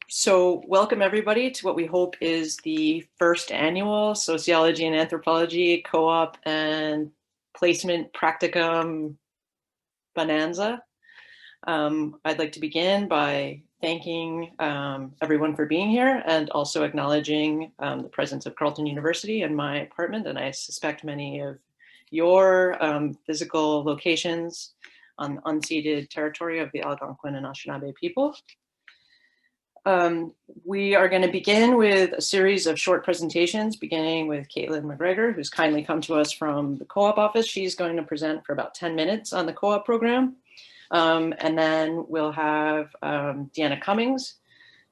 So welcome everybody to what we hope is the first annual Sociology and Anthropology co-op and placement practicum bonanza. I'd like to begin by thanking everyone for being here and also acknowledging the presence of Carleton University in my apartment, and I suspect many of your physical locations on unceded territory of the Algonquin and Anishinaabe people. We are going to begin with a series of short presentations, beginning with Caitlin McGregor, who's kindly come to us from the co-op office. She's going to present for about 10 minutes on the co-op program. And then we'll have Deanna Cummings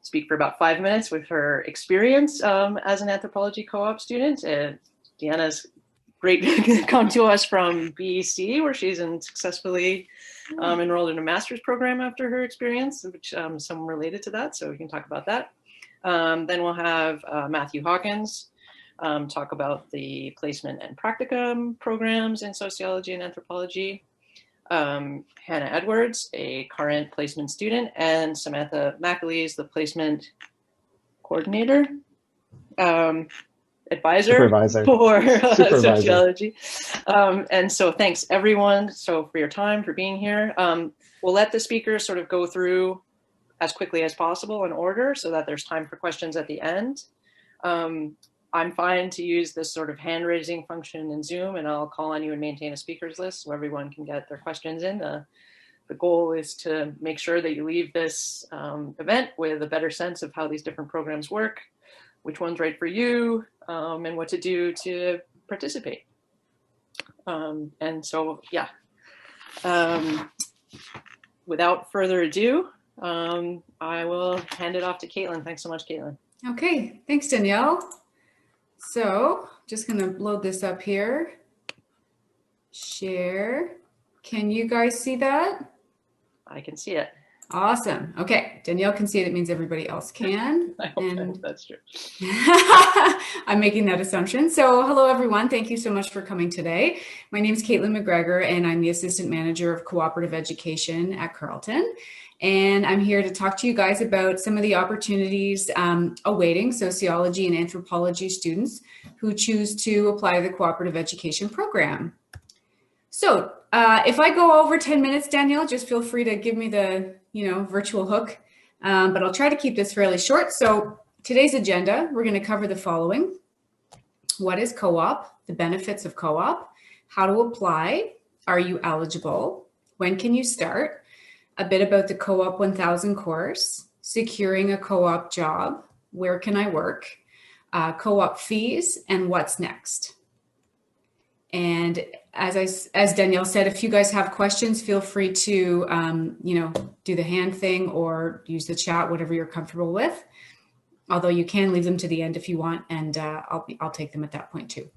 speak for about 5 minutes with her experience as an anthropology co-op student. Deanna's great to come to us from BC, where she's successfully enrolled in a master's program after her experience, which some related to that, so we can talk about that. Then we'll have Matthew Hawkins talk about the placement and practicum programs in sociology and anthropology. Hannah Edwards, a current placement student, and Samantha McAleese, the placement coordinator. Advisor for sociology. And so thanks everyone for your time, for being here. We'll let the speakers sort of go through as quickly as possible in order so that there's time for questions at the end. I'm fine to use this sort of hand raising function in Zoom, and I'll call on you and maintain a speakers list so everyone can get their questions in. The goal is to make sure that you leave this event with a better sense of how these different programs work, which one's right for you, and what to do to participate. And so, yeah, without further ado, I will hand it off to Caitlin. Thanks so much, Caitlin. Okay, thanks, Danielle. So just gonna load this up here. Share. Can you guys see that? I can see it. Awesome. Okay, Danielle can see it. It means everybody else can. I hope that's true. I'm making that assumption. So hello, everyone. Thank you so much for coming today. My name is Caitlin McGregor, and I'm the Assistant Manager of Cooperative Education at Carleton. And I'm here to talk to you guys about some of the opportunities awaiting sociology and anthropology students who choose to apply to the cooperative education program. So if I go over 10 minutes, Danielle, just feel free to give me the virtual hook, but I'll try to keep this fairly short. So today's agenda, we're going to cover the following. What is co-op? The benefits of co-op, how to apply, are you eligible, when can you start, a bit about the Co-op 1000 course, securing a co-op job, where can I work, co-op fees, and what's next. And as Danielle said, if you guys have questions, feel free to, do the hand thing or use the chat, whatever you're comfortable with. Although you can leave them to the end if you want, and I'll take them at that point too.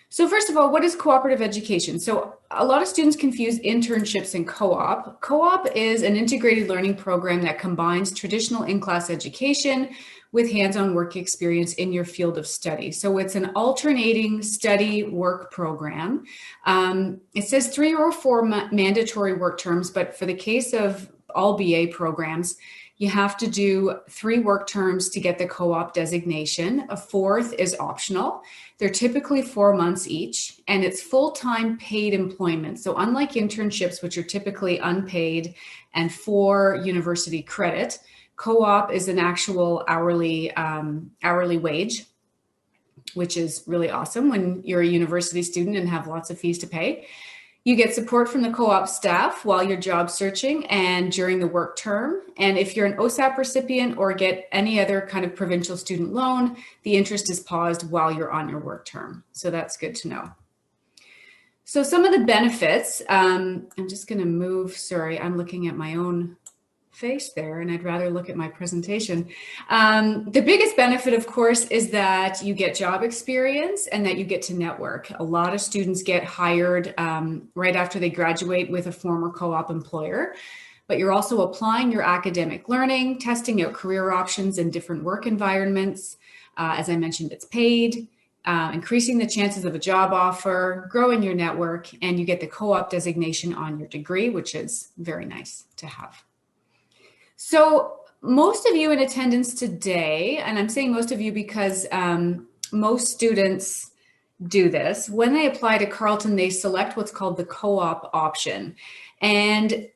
So first of all, what is cooperative education? So a lot of students confuse internships and co-op. Co-op is an integrated learning program that combines traditional in-class education with hands-on work experience in your field of study. So it's an alternating study work program. It says 3 or 4 mandatory work terms, but for the case of all BA programs, you have to do 3 work terms to get the co-op designation. A 4th is optional. They're typically 4 months each, and it's full-time paid employment. So unlike internships, which are typically unpaid and for university credit, co-op is an actual hourly wage, which is really awesome when you're a university student and have lots of fees to pay. You get support from the co-op staff while you're job searching and during the work term. And if you're an OSAP recipient or get any other kind of provincial student loan, the interest is paused while you're on your work term. So that's good to know. So some of the benefits, I'm just going to move, sorry, I'm looking at my own face there and I'd rather look at my presentation. The biggest benefit, of course, is that you get job experience and that you get to network. A lot of students get hired right after they graduate with a former co-op employer, but you're also applying your academic learning, testing out career options in different work environments. As I mentioned, it's paid, increasing the chances of a job offer, growing your network, and you get the co-op designation on your degree, which is very nice to have. So most of you in attendance today, and I'm saying most of you because most students do this, when they apply to Carleton, they select what's called the co-op option. And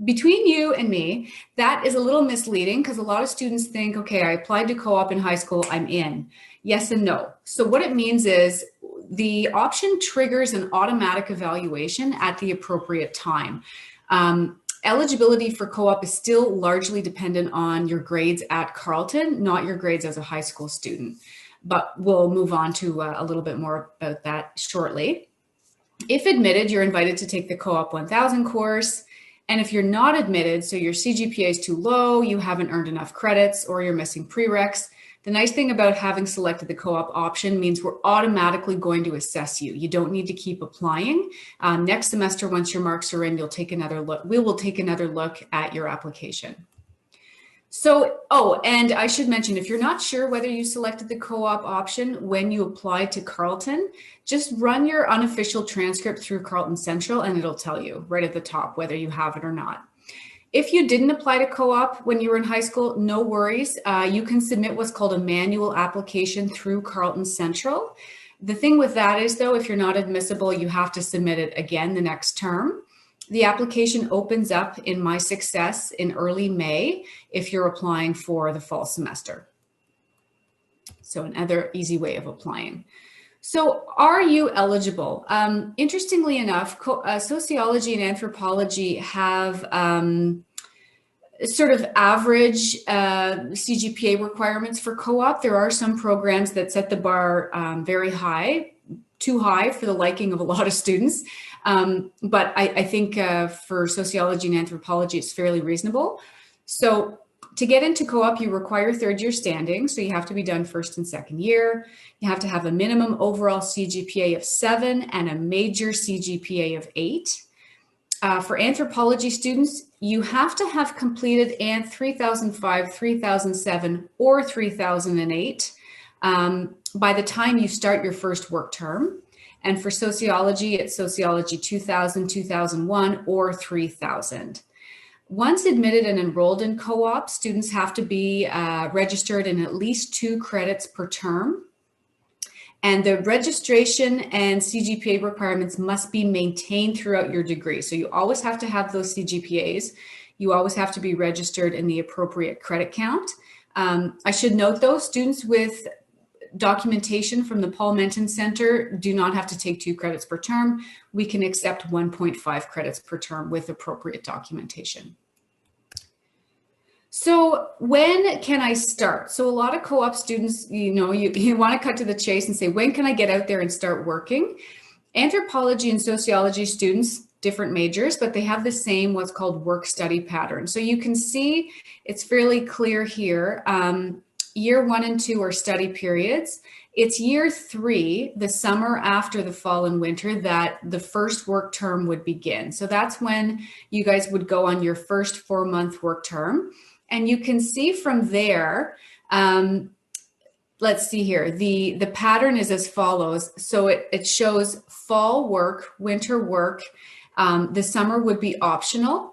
between you and me, that is a little misleading because a lot of students think, okay, I applied to co-op in high school, I'm in. Yes and no. So what it means is the option triggers an automatic evaluation at the appropriate time. Eligibility for co-op is still largely dependent on your grades at Carleton, not your grades as a high school student. But we'll move on to a little bit more about that shortly. If admitted, you're invited to take the Co-op 1000 course. And if you're not admitted, so your CGPA is too low, you haven't earned enough credits, or you're missing prereqs, the nice thing about having selected the co-op option means we're automatically going to assess you. You don't need to keep applying. Next semester, once your marks are in, you'll take another look. We will take another look at your application. So, and I should mention, if you're not sure whether you selected the co-op option when you applied to Carleton, just run your unofficial transcript through Carleton Central and it'll tell you right at the top whether you have it or not. If you didn't apply to co-op when you were in high school, no worries. You can submit what's called a manual application through Carleton Central. The thing with that is, though, if you're not admissible, you have to submit it again the next term. The application opens up in mySuccess in early May if you're applying for the fall semester. So another easy way of applying. So are you eligible? Interestingly enough, sociology and anthropology have sort of average CGPA requirements for co-op. There are some programs that set the bar very high, too high for the liking of a lot of students. But I think for sociology and anthropology, it's fairly reasonable. So to get into co-op, you require third year standing. So you have to be done first and second year. You have to have a minimum overall CGPA of 7 and a major CGPA of 8. For anthropology students, you have to have completed ANT 3005, 3007, or 3008 by the time you start your first work term. And for sociology, it's Sociology 2000, 2001, or 3000. Once admitted and enrolled in co-op, students have to be registered in at least 2 credits per term. And the registration and CGPA requirements must be maintained throughout your degree. So you always have to have those CGPAs. You always have to be registered in the appropriate credit count. I should note, though, students with documentation from the Paul Menton Center do not have to take 2 credits per term. We can accept 1.5 credits per term with appropriate documentation. So when can I start? So a lot of co-op students, you want to cut to the chase and say, when can I get out there and start working? Anthropology and sociology students, different majors, but they have the same what's called work-study pattern. So you can see it's fairly clear here. Year 1 and 2 are study periods. It's year 3, the summer after the fall and winter, that the first work term would begin. So that's when you guys would go on your first 4-month work term. And you can see from there, let's see here, the pattern is as follows. So it shows fall work, winter work. The summer would be optional.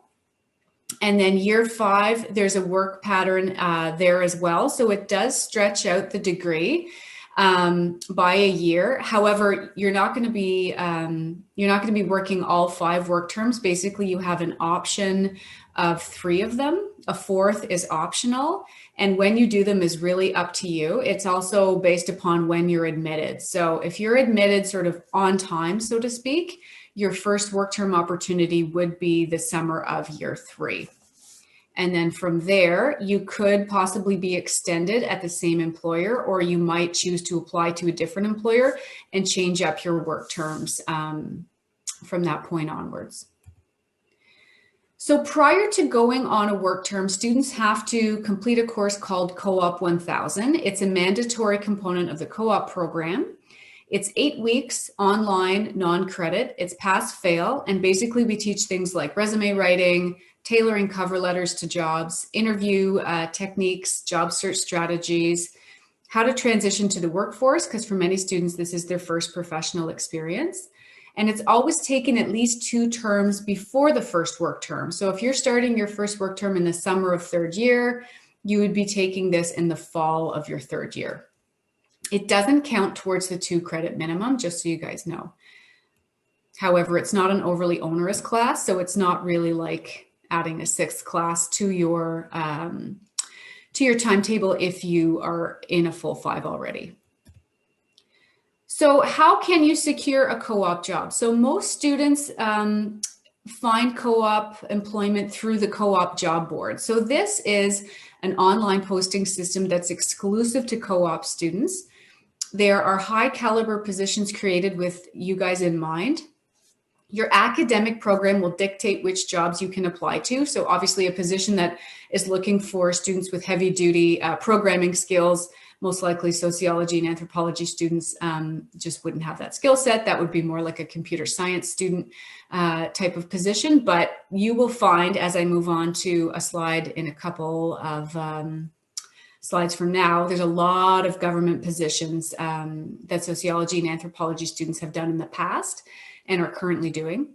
And then year 5, there's a work pattern there as well. So it does stretch out the degree by a year. However, you're not going to be working all 5 work terms. Basically, you have an option of 3 of them. A 4th is optional. And when you do them is really up to you. It's also based upon when you're admitted. So if you're admitted sort of on time, so to speak, your first work term opportunity would be the summer of year 3. And then from there, you could possibly be extended at the same employer, or you might choose to apply to a different employer and change up your work terms from that point onwards. So prior to going on a work term, students have to complete a course called Co-op 1000. It's a mandatory component of the co-op program. It's 8 weeks online, non-credit. It's pass-fail. And basically we teach things like resume writing, tailoring cover letters to jobs, interview techniques, job search strategies, how to transition to the workforce, because for many students, this is their first professional experience. And it's always taken at least 2 terms before the first work term. So if you're starting your first work term in the summer of 3rd year, you would be taking this in the fall of your 3rd year. It doesn't count towards the 2 credit minimum, just so you guys know. However, it's not an overly onerous class, so it's not really like adding a 6th class to your timetable if you are in a full 5 already. So how can you secure a co-op job? So most students find co-op employment through the co-op job board. So this is an online posting system that's exclusive to co-op students. There are high caliber positions created with you guys in mind. Your academic program will dictate which jobs you can apply to. So obviously a position that is looking for students with heavy duty programming skills, most likely sociology and anthropology students just wouldn't have that skill set. That would be more like a computer science student type of position. But you will find, as I move on to a slide in a couple of slides from now, there's a lot of government positions that sociology and anthropology students have done in the past and are currently doing.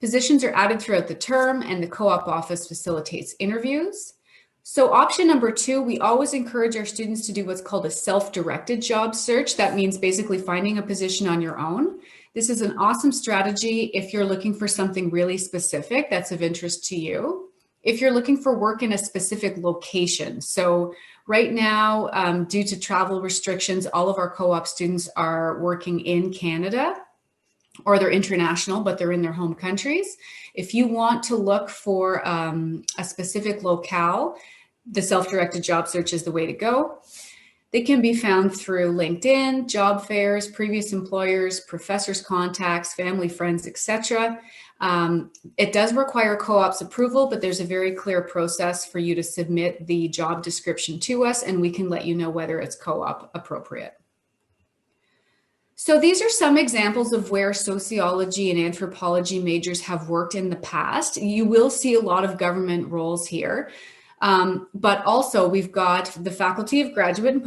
Positions are added throughout the term, and the co-op office facilitates interviews. So option number 2, we always encourage our students to do what's called a self-directed job search. That means basically finding a position on your own. This is an awesome strategy if you're looking for something really specific that's of interest to you. If you're looking for work in a specific location. So right now, due to travel restrictions, all of our co-op students are working in Canada, or they're international, but they're in their home countries. If you want to look for a specific locale, the self-directed job search is the way to go. They can be found through LinkedIn, job fairs, previous employers, professors' contacts, family, friends, etc. It does require co-op's approval, but there's a very clear process for you to submit the job description to us, and we can let you know whether it's co-op appropriate. So these are some examples of where sociology and anthropology majors have worked in the past. You will see a lot of government roles here, but also we've got the Faculty of Graduate and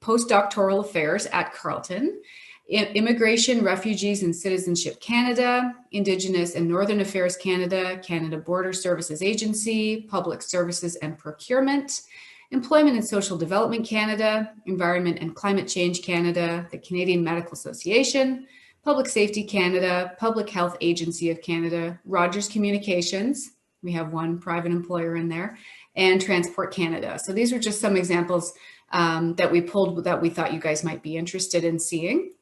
Postdoctoral Affairs at Carleton, Immigration, Refugees and Citizenship Canada, Indigenous and Northern Affairs Canada, Canada Border Services Agency, Public Services and Procurement, Employment and Social Development Canada, Environment and Climate Change Canada, the Canadian Medical Association, Public Safety Canada, Public Health Agency of Canada, Rogers Communications, we have one private employer in there, and Transport Canada. So these are just some examples that we pulled that we thought you guys might be interested in seeing.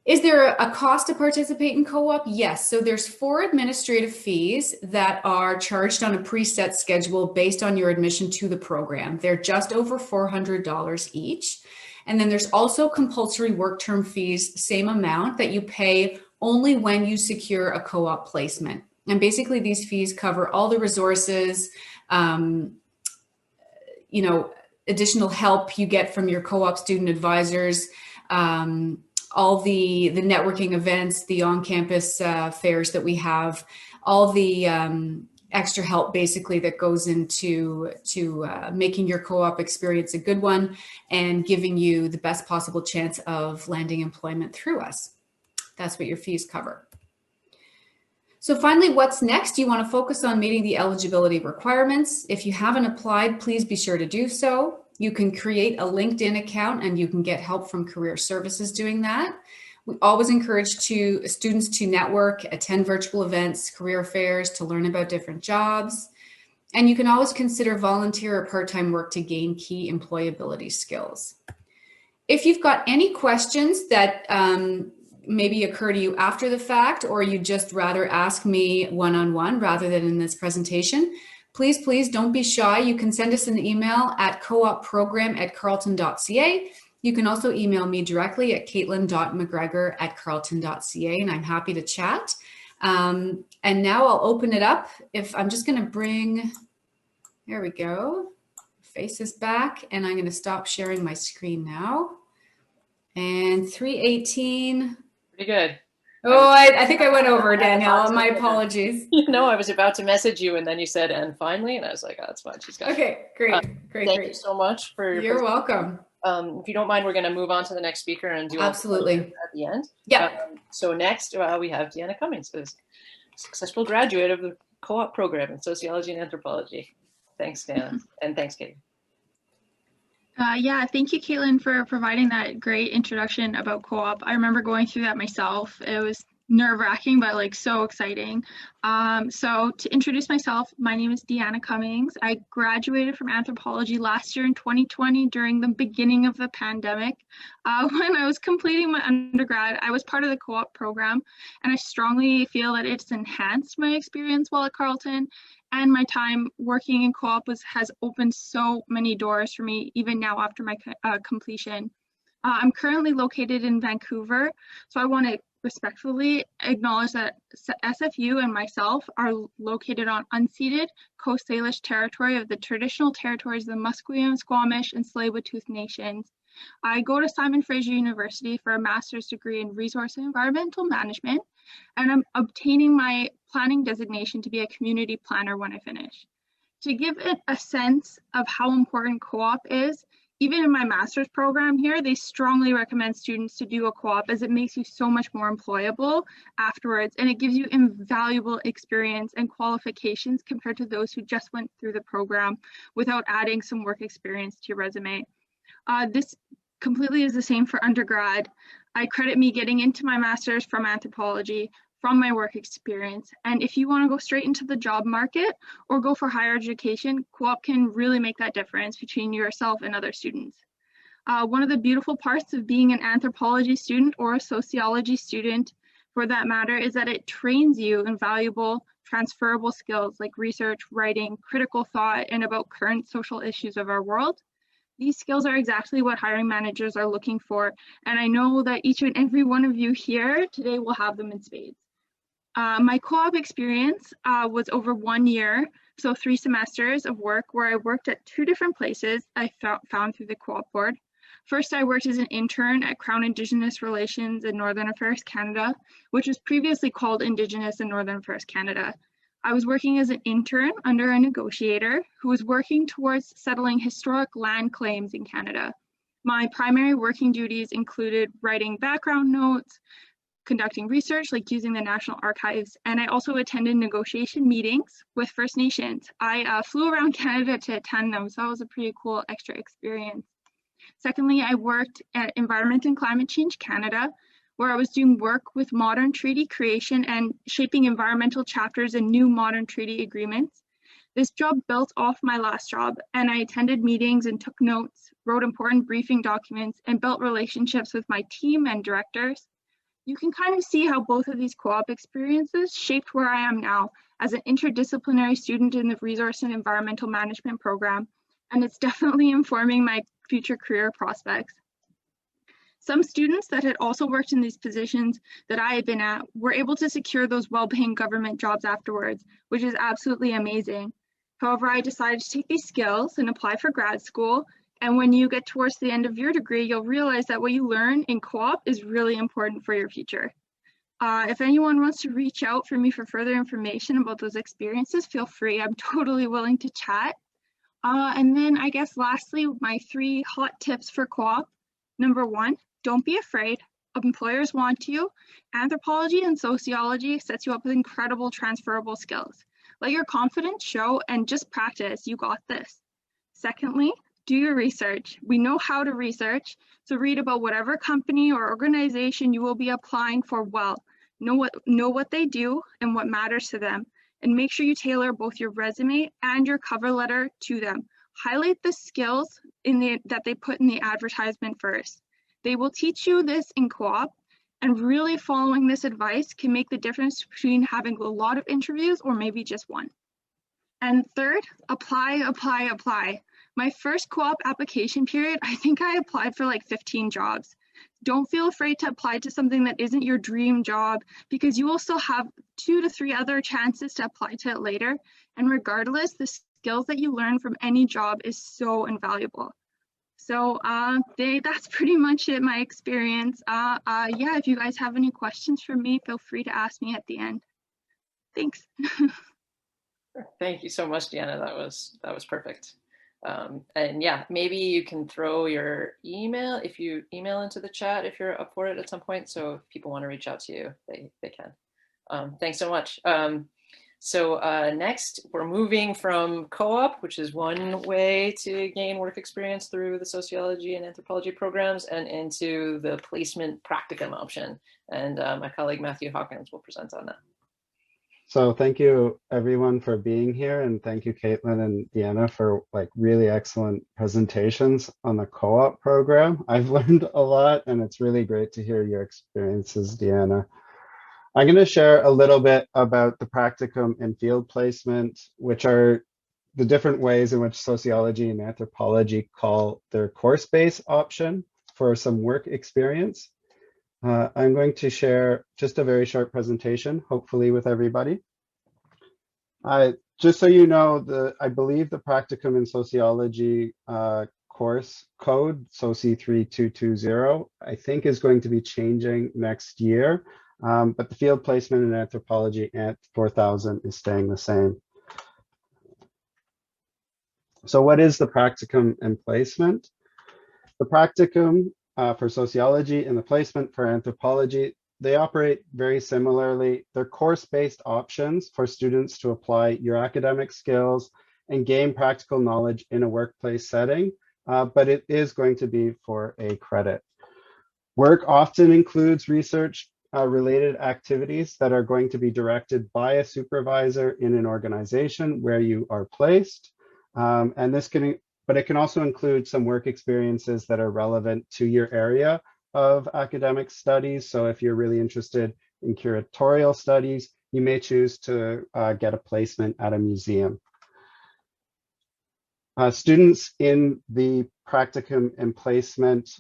Is there a cost to participate in co-op? Yes. So there's 4 administrative fees that are charged on a preset schedule based on your admission to the program. They're just over $400 each. And then there's also compulsory work term fees, same amount that you pay only when you secure a co-op placement. And basically these fees cover all the resources, additional help you get from your co-op student advisors, all the networking events, the on-campus fairs that we have, all the extra help basically that goes into making your co-op experience a good one and giving you the best possible chance of landing employment through us. That's what your fees cover. So finally, what's next? You want to focus on meeting the eligibility requirements. If you haven't applied, please be sure to do so. You can create a LinkedIn account and you can get help from career services doing that. We always encourage students to network, attend virtual events, career fairs to learn about different jobs. And you can always consider volunteer or part-time work to gain key employability skills. If you've got any questions that maybe occur to you after the fact, or you just rather ask me one-on-one rather than in this presentation, please don't be shy. You can send us an email at coopprogram@carleton.ca. You can also email me directly at caitlin.mcgregor@carleton.ca, and I'm happy to chat. And now I'll open it up. I'm just going to bring, there we go, faces back, and I'm going to stop sharing my screen now. And 3:18. Pretty good. Oh, I think I went over, Danielle. My apologies. I was about to message you, and then you said, and finally, and I was like, oh, that's fine. She's got Okay, great. Thank you so much for You're welcome. If you don't mind, we're going to move on to the next speaker and do all the questions Absolutely. at the end. Yeah. So next we have Deanna Cummings, who's a successful graduate of the co-op program in Sociology and Anthropology. Thanks, Deanna, and thanks, Kate. Yeah, thank you, Caitlin, for providing that great introduction about co-op. I remember going through that myself. It was nerve-wracking, but like so exciting. So to introduce myself, my name is Deanna Cummings. I graduated from anthropology last year in 2020 during the beginning of the pandemic. When I was completing my undergrad, I was part of the co-op program, and I strongly feel that it's enhanced my experience while at Carleton. And my time working in co-op has opened so many doors for me, even now after my completion. I'm currently located in Vancouver, so I want to respectfully acknowledge that SFU and myself are located on unceded Coast Salish territory of the traditional territories of the Musqueam, Squamish, and Tsleil-Waututh nations. I go to Simon Fraser University for a master's degree in resource and environmental management, and I'm obtaining my planning designation to be a community planner when I finish. To give it a sense of how important co-op is, even in my master's program here, they strongly recommend students to do a co-op as it makes you so much more employable afterwards, and it gives you invaluable experience and qualifications compared to those who just went through the program without adding some work experience to your resume. This completely is the same for undergrad. I credit me getting into my master's from anthropology, from my work experience. And if you want to go straight into the job market or go for higher education, co-op can really make that difference between yourself and other students. One of the beautiful parts of being an anthropology student or a sociology student, for that matter, is that it trains you in valuable transferable skills like research, writing, critical thought, and about current social issues of our world. These skills are exactly what hiring managers are looking for, and I know that each and every one of you here today will have them in spades. My co-op experience was over 1 year, so 3 semesters of work where I worked at 2 different places I found through the co-op board. First, I worked as an intern at Crown Indigenous Relations in Northern Affairs Canada, which was previously called Indigenous and Northern Affairs Canada. I was working as an intern under a negotiator who was working towards settling historic land claims in Canada. My primary working duties included writing background notes, conducting research like using the National Archives, and I also attended negotiation meetings with First Nations. I flew around Canada to attend them, so that was a pretty cool extra experience. Secondly, I worked at Environment and Climate Change Canada, where I was doing work with modern treaty creation and shaping environmental chapters in new modern treaty agreements. This job built off my last job, and I attended meetings and took notes, wrote important briefing documents, and built relationships with my team and directors. You can kind of see how both of these co-op experiences shaped where I am now as an interdisciplinary student in the Resource and Environmental Management program, and it's definitely informing my future career prospects. Some students that had also worked in these positions that I had been at were able to secure those well-paying government jobs afterwards, which is absolutely amazing. However, I decided to take these skills and apply for grad school. And when you get towards the end of your degree, you'll realize that what you learn in co-op is really important for your future. If anyone wants to reach out for me for further information about those experiences, feel free. I'm totally willing to chat. And then I guess lastly, my 3 hot tips for co-op. Number 1, don't be afraid. Employers want you. Anthropology and sociology sets you up with incredible transferable skills. Let your confidence show and just practice. You got this. Secondly, do your research. We know how to research, so read about whatever company or organization you will be applying for well. Know what they do and what matters to them, and make sure you tailor both your resume and your cover letter to them. Highlight the skills that they put in the advertisement first. They will teach you this in co-op, and really following this advice can make the difference between having a lot of interviews or maybe just one. And third, apply. My first co-op application period, I think I applied for like 15 jobs. Don't feel afraid to apply to something that isn't your dream job, because you will still have 2 to 3 other chances to apply to it later. And regardless, the skills that you learn from any job is so invaluable. So that's pretty much it, my experience. Yeah, if you guys have any questions for me, feel free to ask me at the end. Thanks. Thank you so much, Deanna. That was perfect. And yeah, maybe you can throw your email, if you email into the chat, if you're up for it at some point. So if people want to reach out to you, they can. Thanks so much. So next, we're moving from co-op, which is one way to gain work experience through the sociology and anthropology programs, and into the placement practicum option. And my colleague Matthew Hawkins will present on that. So thank you everyone for being here, and thank you Caitlin and Deanna for like really excellent presentations on the co-op program. I've learned a lot, and it's really great to hear your experiences, Deanna. I'm going to share a little bit about the practicum and field placement, which are the different ways in which sociology and anthropology call their course-based option for some work experience. I'm going to share just a very short presentation, hopefully with everybody. Just so you know, I believe the practicum in sociology course code, SOCI 3220, I think is going to be changing next year. But the field placement in anthropology at 4000 is staying the same. So what is the practicum and placement? The practicum for sociology and the placement for anthropology, they operate very similarly. They're course-based options for students to apply your academic skills and gain practical knowledge in a workplace setting, but it is going to be for a credit. Work often includes research related activities that are going to be directed by a supervisor in an organization where you are placed. And this but it can also include some work experiences that are relevant to your area of academic studies. So if you're really interested in curatorial studies, you may choose to get a placement at a museum. Students in the practicum and placement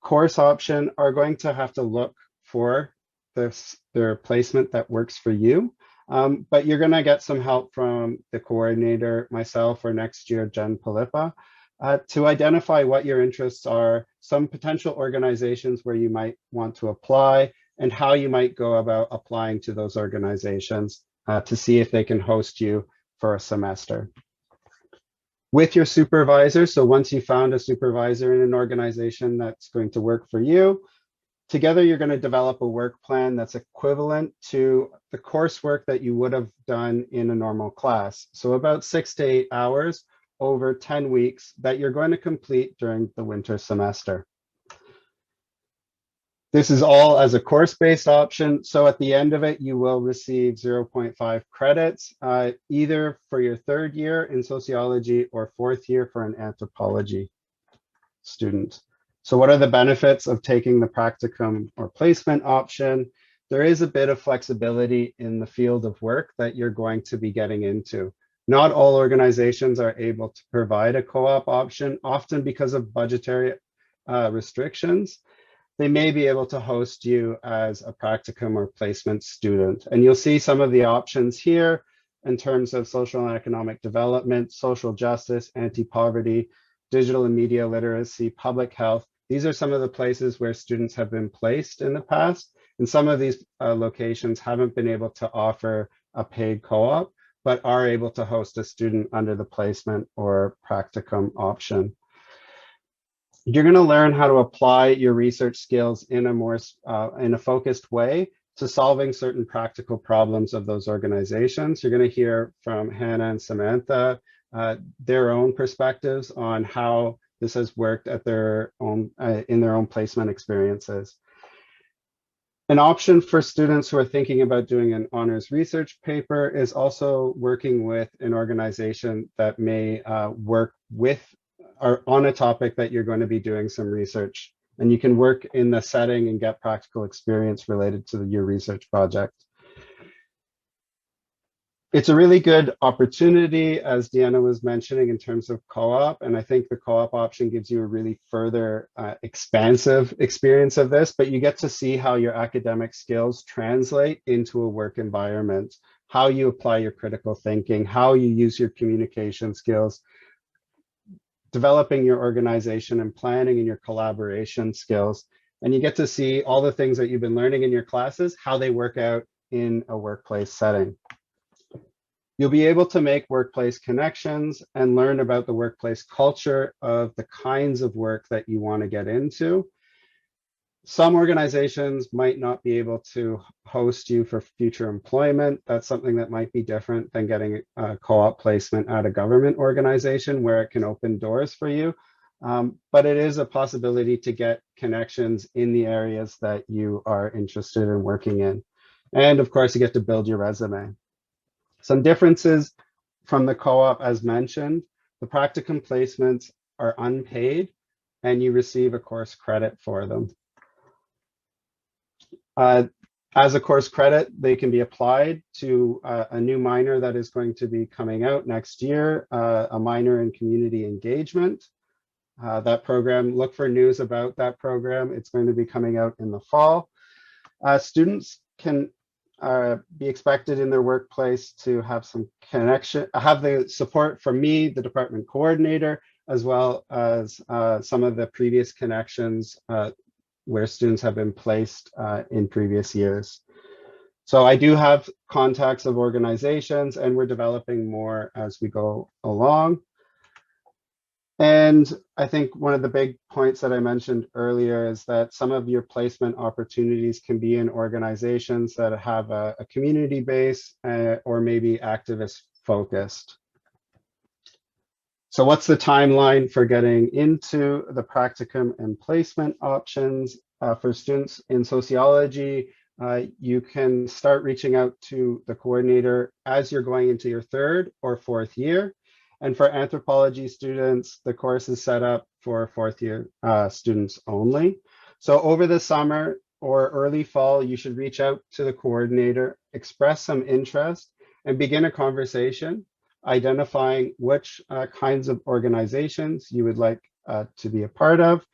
course option are going to have to look for their placement that works for you. But you're going to get some help from the coordinator, myself, or next year, Jen Palipa, to identify what your interests are, some potential organizations where you might want to apply, and how you might go about applying to those organizations to see if they can host you for a semester. With your supervisor, so once you found a supervisor in an organization that's going to work for you, together, you're going to develop a work plan that's equivalent to the coursework that you would have done in a normal class. So about 6 to 8 hours over 10 weeks that you're going to complete during the winter semester. This is all as a course-based option. So at the end of it, you will receive 0.5 credits, either for your third year in sociology or fourth year for an anthropology student. So what are the benefits of taking the practicum or placement option? There is a bit of flexibility in the field of work that you're going to be getting into. Not all organizations are able to provide a co-op option, often because of budgetary restrictions. They may be able to host you as a practicum or placement student. And you'll see some of the options here in terms of social and economic development, social justice, anti-poverty, digital and media literacy, public health. These are some of the places where students have been placed in the past. And some of these locations haven't been able to offer a paid co-op, but are able to host a student under the placement or practicum option. You're going to learn how to apply your research skills in a more in a focused way to solving certain practical problems of those organizations. You're going to hear from Hannah and Samantha their own perspectives on how this has worked at their own in their own placement experiences. An option for students who are thinking about doing an honors research paper is also working with an organization that may work with or on a topic that you're going to be doing some research. And you can work in the setting and get practical experience related to your research project. It's a really good opportunity, as Deanna was mentioning, in terms of co-op. And I think the co-op option gives you a really further expansive experience of this, but you get to see how your academic skills translate into a work environment, how you apply your critical thinking, how you use your communication skills, developing your organization and planning and your collaboration skills. And you get to see all the things that you've been learning in your classes, how they work out in a workplace setting. You'll be able to make workplace connections and learn about the workplace culture of the kinds of work that you want to get into. Some organizations might not be able to host you for future employment. That's something that might be different than getting a co-op placement at a government organization where it can open doors for you. But it is a possibility to get connections in the areas that you are interested in working in. And of course, you get to build your resume. Some differences from the co-op, as mentioned, the practicum placements are unpaid and you receive a course credit for them. As a course credit, they can be applied to a new minor that is going to be coming out next year, a minor in community engagement. That program, look for news about that program. It's going to be coming out in the fall. Students can be expected in their workplace to have some connection, have the support from me, the department coordinator, as well as some of the previous connections where students have been placed in previous years. So I do have contacts of organizations and we're developing more as we go along. And I think one of the big points that I mentioned earlier is that some of your placement opportunities can be in organizations that have a community base or maybe activist focused. So what's the timeline for getting into the practicum and placement options? For students in sociology, you can start reaching out to the coordinator as you're going into your third or fourth year. And for anthropology students, the course is set up for fourth year students only. So over the summer or early fall, you should reach out to the coordinator, express some interest, and begin a conversation identifying which kinds of organizations you would like to be a part of.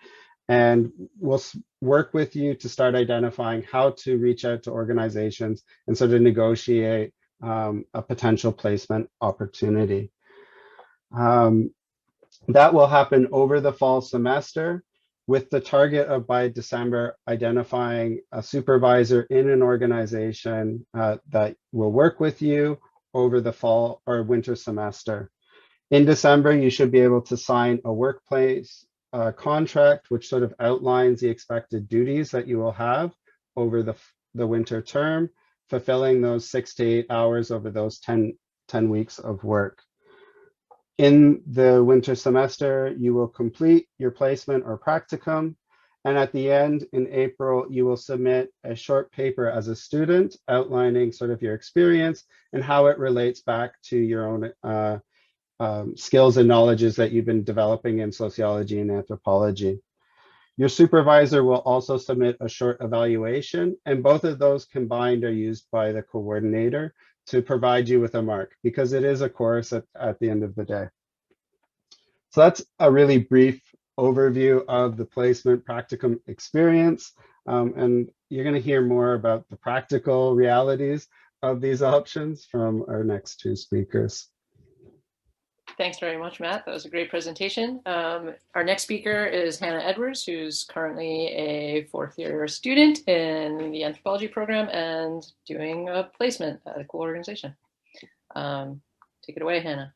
And we'll work with you to start identifying how to reach out to organizations and sort of negotiate a potential placement opportunity. That will happen over the fall semester with the target of by December identifying a supervisor in an organization that will work with you over the fall or winter semester. In December, you should be able to sign a workplace contract, which sort of outlines the expected duties that you will have over the winter term, fulfilling those 6 to 8 hours over those 10 weeks of work. In the winter semester, you will complete your placement or practicum. And at the end, in April, you will submit a short paper as a student outlining sort of your experience and how it relates back to your own skills and knowledges that you've been developing in sociology and anthropology. Your supervisor will also submit a short evaluation, and both of those combined are used by the coordinator to provide you with a mark because it is a course at the end of the day. So that's a really brief overview of the placement practicum experience. And you're going to hear more about the practical realities of these options from our next two speakers. Thanks very much, Matt. That was a great presentation. Our next speaker is Hannah Edwards, who's currently a fourth-year student in the anthropology program and doing a placement at a cool organization. Take it away, Hannah.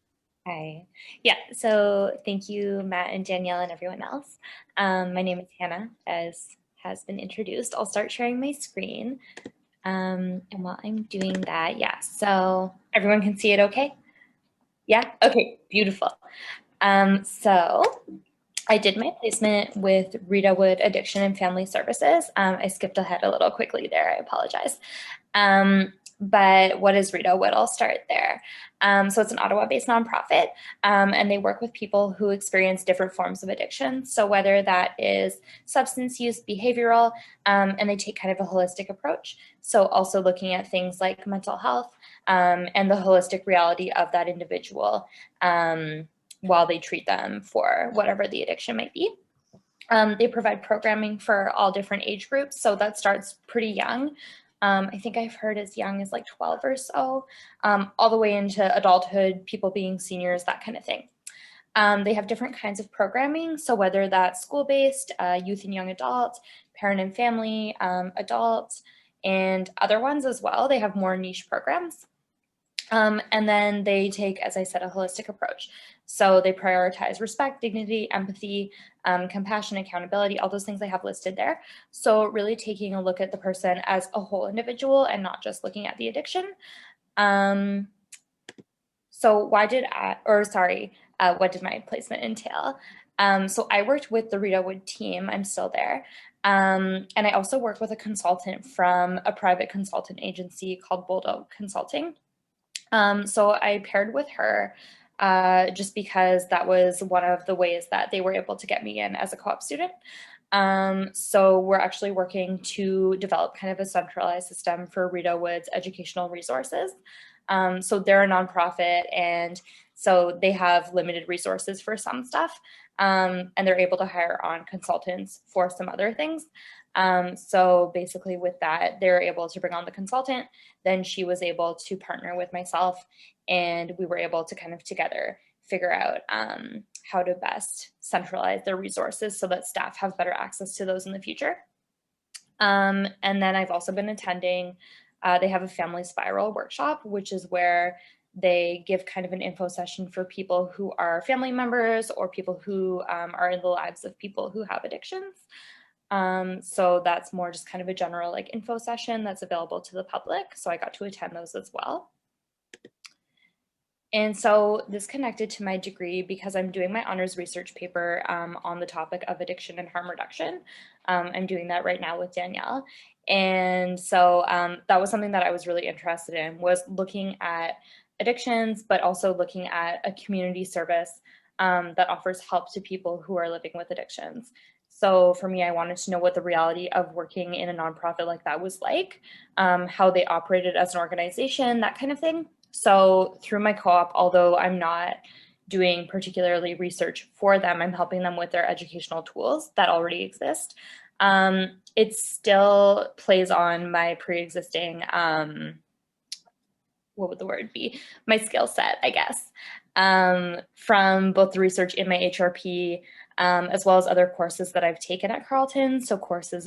Hi. Yeah, so thank you, Matt and Danielle and everyone else. My name is Hannah, as has been introduced. I'll start sharing my screen. And while I'm doing that, yeah, so everyone can see it okay? Yeah, okay, beautiful. So I did my placement with Rideauwood Addiction and Family Services. I skipped ahead a little quickly there, I apologize. But what is Rideauwood? I'll start there. So it's an Ottawa-based nonprofit, and they work with people who experience different forms of addiction. So whether that is substance use, behavioral, and they take kind of a holistic approach. So also looking at things like mental health and the holistic reality of that individual while they treat them for whatever the addiction might be. They provide programming for all different age groups. So that starts pretty young. I think I've heard as young as like 12 or so, all the way into adulthood, people being seniors, that kind of thing. They have different kinds of programming. So whether that's school-based, youth and young adults, parent and family, adults, and other ones as well. They have more niche programs. And then they take, as I said, a holistic approach. So they prioritize respect, dignity, empathy, compassion, accountability, all those things I have listed there. So really taking a look at the person as a whole individual and not just looking at the addiction. So what did my placement entail? So I worked with the Rideauwood team. I'm still there. And I also worked with a consultant from a private consultant agency called Bulldog Consulting. So I paired with her just because that was one of the ways that they were able to get me in as a co-op student. So we're actually working to develop kind of a centralized system for Rideauwood's educational resources. So they're a nonprofit, and so they have limited resources for some stuff, and they're able to hire on consultants for some other things. So basically with that, they're able to bring on the consultant. Then she was able to partner with myself, and we were able to kind of together figure out how to best centralize their resources so that staff have better access to those in the future. And then I've also been attending, they have a family spiral workshop, which is where they give kind of an info session for people who are family members or people who are in the lives of people who have addictions. So that's more just kind of a general like info session that's available to the public. So I got to attend those as well. And so this connected to my degree because I'm doing my honors research paper on the topic of addiction and harm reduction. I'm doing that right now with Danielle. And so that was something that I was really interested in, was looking at addictions, but also looking at a community service that offers help to people who are living with addictions. So for me, I wanted to know what the reality of working in a nonprofit like that was like, how they operated as an organization, that kind of thing. So through my co-op, although I'm not doing particularly research for them, I'm helping them with their educational tools that already exist. It still plays on my pre-existing, what would the word be? My skill set, I guess, from both the research in my HRP, as well as other courses that I've taken at Carleton. So courses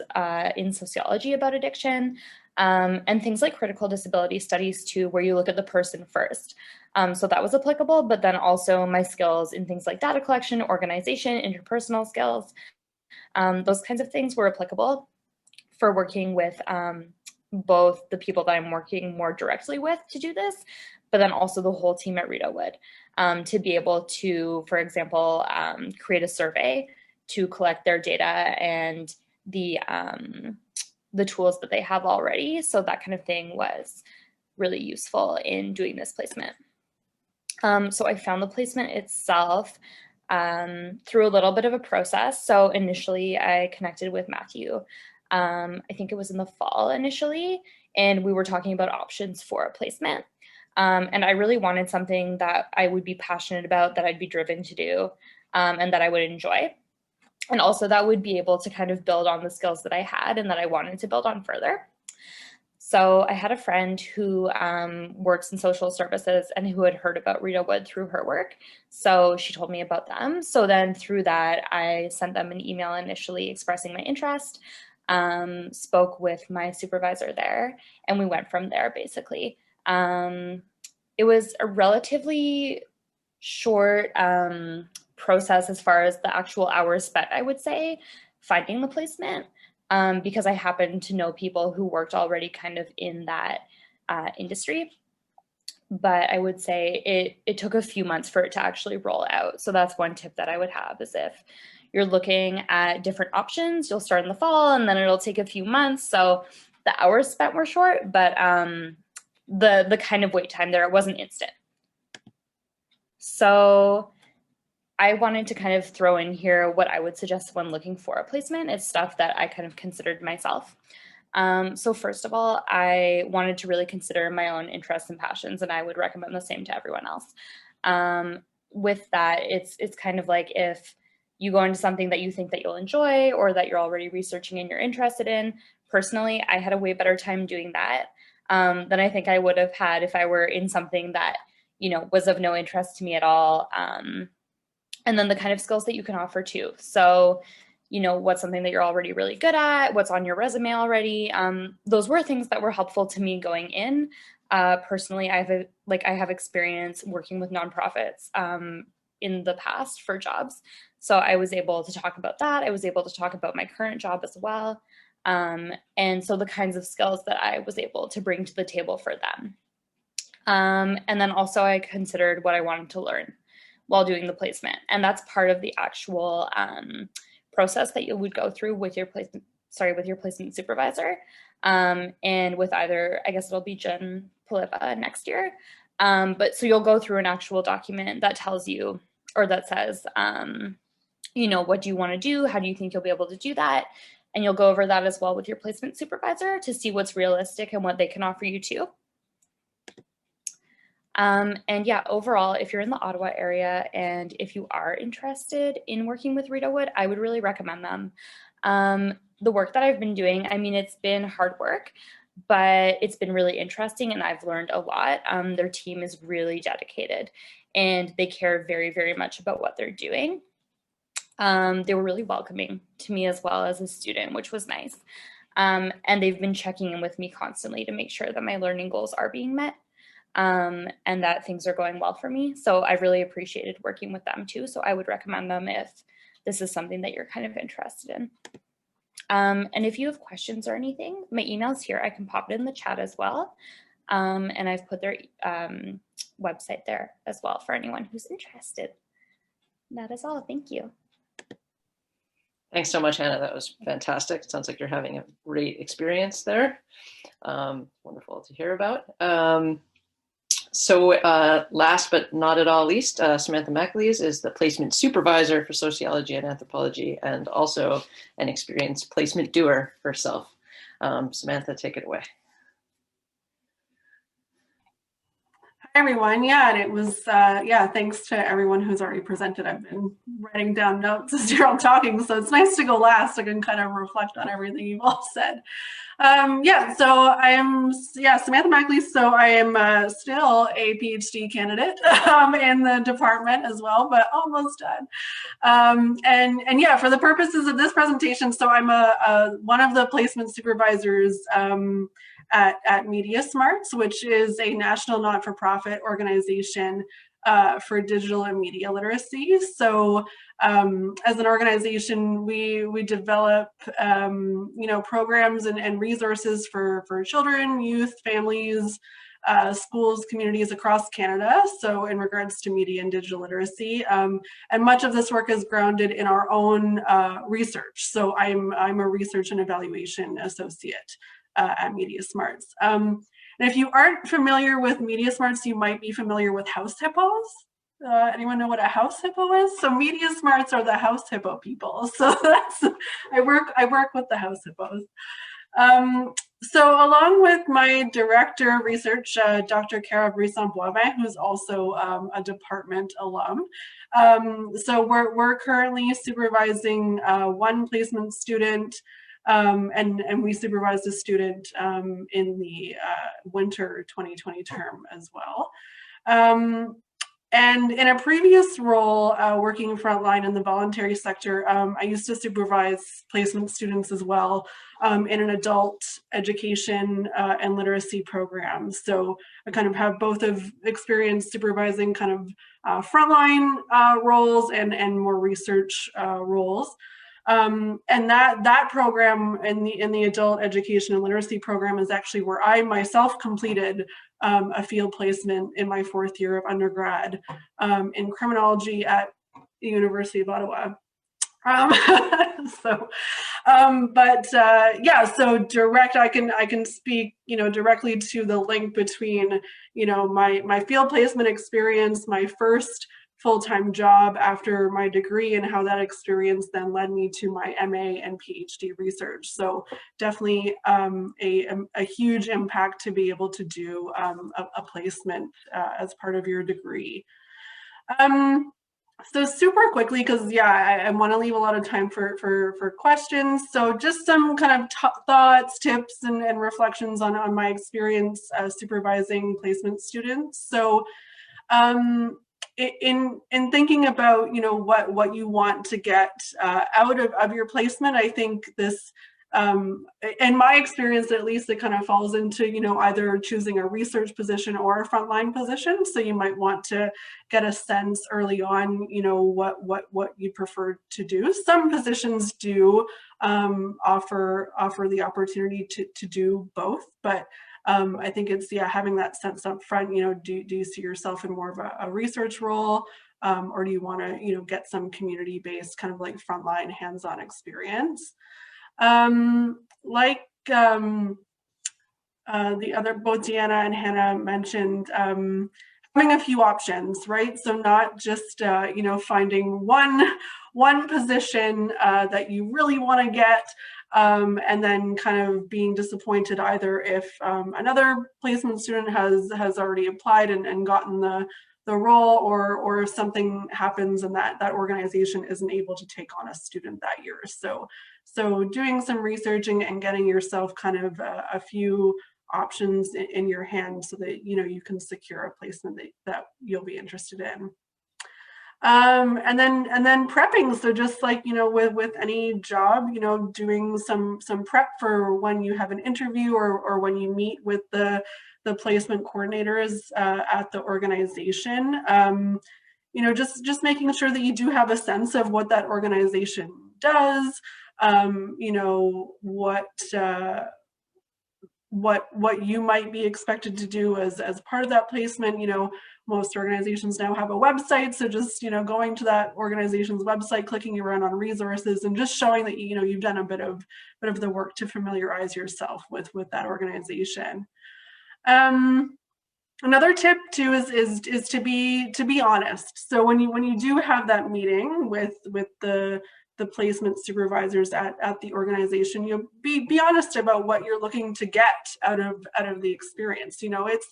in sociology about addiction, and things like critical disability studies too, where you look at the person first. So that was applicable, but then also my skills in things like data collection, organization, interpersonal skills, those kinds of things were applicable for working with both the people that I'm working more directly with to do this, but then also the whole team at Rideauwood to be able to, for example, create a survey to collect their data and the tools that they have already. So that kind of thing was really useful in doing this placement. So I found the placement itself through a little bit of a process. So initially I connected with Matthew. I think it was in the fall initially, and we were talking about options for a placement. And I really wanted something that I would be passionate about, that I'd be driven to do, and that I would enjoy. And also that would be able to kind of build on the skills that I had and that I wanted to build on further. So I had a friend who works in social services and who had heard about Rideauwood through her work. So she told me about them. So then through that, I sent them an email initially expressing my interest, spoke with my supervisor there, and we went from there basically. It was a relatively short process as far as the actual hours spent, I would say, finding the placement, because I happened to know people who worked already kind of in that industry. But I would say it took a few months for it to actually roll out. So that's one tip that I would have, is if you're looking at different options, you'll start in the fall and then it'll take a few months. So the hours spent were short, but the kind of wait time there, it wasn't instant. So I wanted to kind of throw in here what I would suggest when looking for a placement. It's stuff that I kind of considered myself. So first of all, I wanted to really consider my own interests and passions, and I would recommend the same to everyone else. With that, it's kind of like if you go into something that you think that you'll enjoy or that you're already researching and you're interested in. Personally, I had a way better time doing that than I think I would have had if I were in something that, you know, was of no interest to me at all. And then the kind of skills that you can offer too. So, you know, what's something that you're already really good at, what's on your resume already. Those were things that were helpful to me going in. Personally, I have experience working with nonprofits in the past for jobs. So I was able to talk about that. I was able to talk about my current job as well. And so the kinds of skills that I was able to bring to the table for them. And then also I considered what I wanted to learn while doing the placement. And that's part of the actual process that you would go through with your placement supervisor. And with either, I guess it'll be Jen Palipa next year. But so you'll go through an actual document that tells you, or that says, you know, what do you want to do? How do you think you'll be able to do that? And you'll go over that as well with your placement supervisor to see what's realistic and what they can offer you too. And yeah, overall, if you're in the Ottawa area and if you are interested in working with Rideauwood, I would really recommend them. The work that I've been doing, I mean, it's been hard work, but it's been really interesting and I've learned a lot. Their team is really dedicated and they care very, very much about what they're doing. They were really welcoming to me as well as a student, which was nice. And they've been checking in with me constantly to make sure that my learning goals are being met. And that things are going well for me. So I really appreciated working with them too. So I would recommend them if this is something that you're kind of interested in. And if you have questions or anything, my email's here. I can pop it in the chat as well. And I've put their website there as well for anyone who's interested. That is all. Thank you. Thanks so much, Hannah. That was fantastic. It sounds like you're having a great experience there. Wonderful to hear about. So last but not at all least, Samantha McAleese is the placement supervisor for sociology and anthropology and also an experienced placement doer herself. Samantha, take it away. Hi, everyone. Yeah, and it was, yeah, thanks to everyone who's already presented. I've been writing down notes as you're all talking, so it's nice to go last. I can kind of reflect on everything you've all said. Yeah, so I am, Samantha McAleese. So I am still a PhD candidate in the department as well, but almost done. And yeah, for the purposes of this presentation, so I'm one of the placement supervisors at Media Smarts, which is a national not-for-profit organization for digital and media literacy. So as an organization, we develop programs and resources for children, youth, families, schools, communities across Canada. So in regards to media and digital literacy, and much of this work is grounded in our own research. So I'm a research and evaluation associate at Media Smarts. And if you aren't familiar with Media Smarts, you might be familiar with house hippos. Anyone know what a house hippo is? So Media Smarts are the house hippo people. So that's, I work with the house hippos. So along with my director of research, Dr. Cara Brisson-Boivin, who's also a department alum. So we're currently supervising one placement student, and we supervised a student in the winter 2020 term as well. And in a previous role, working frontline in the voluntary sector, I used to supervise placement students as well in an adult education and literacy program. So I kind of have both of experience supervising kind of frontline roles and more research roles. And that program in the adult education and literacy program is actually where I myself completed a field placement in my 4th year of undergrad in criminology at the University of Ottawa. Yeah, so direct, I can speak, directly to the link between, my field placement experience, my first full-time job after my degree, and how that experience then led me to my MA and PhD research. So definitely a huge impact to be able to do a placement as part of your degree. So super quickly, because yeah, I want to leave a lot of time for questions. So just some kind of thoughts, tips, and reflections on my experience supervising placement students. So in thinking about what you want to get out of your placement, I think this in my experience, at least, it kind of falls into, you know, either choosing a research position or a frontline position. So you might want to get a sense early on, you know, what you prefer to do. Some positions do offer the opportunity to do both, but I think it's, yeah, having that sense up front, you know, do you see yourself in more of a research role, or do you want to, you know, get some community-based kind of like frontline hands-on experience? Like the other, both Deanna and Hannah mentioned, having a few options, right? So not just, you know, finding one position that you really want to get, and then kind of being disappointed either if another placement student has already applied and gotten the role, or if something happens and that organization isn't able to take on a student that year. So doing some researching and getting yourself kind of a few options in your hand so that, you know, you can secure a placement that you'll be interested in. And then prepping. So just like, you know, with any job, you know, doing some prep for when you have an interview or when you meet with the placement coordinators at the organization. You know, just making sure that you do have a sense of what that organization does, you know, what you might be expected to do as part of that placement. You know, most organizations now have a website, so just, you know, going to that organization's website, clicking around on resources, and just showing that, you know, you've done a bit of the work to familiarize yourself with that organization. Another tip too is to be honest. So when you do have that meeting with the placement supervisors at the organization, you'll be honest about what you're looking to get out of the experience. You know, it's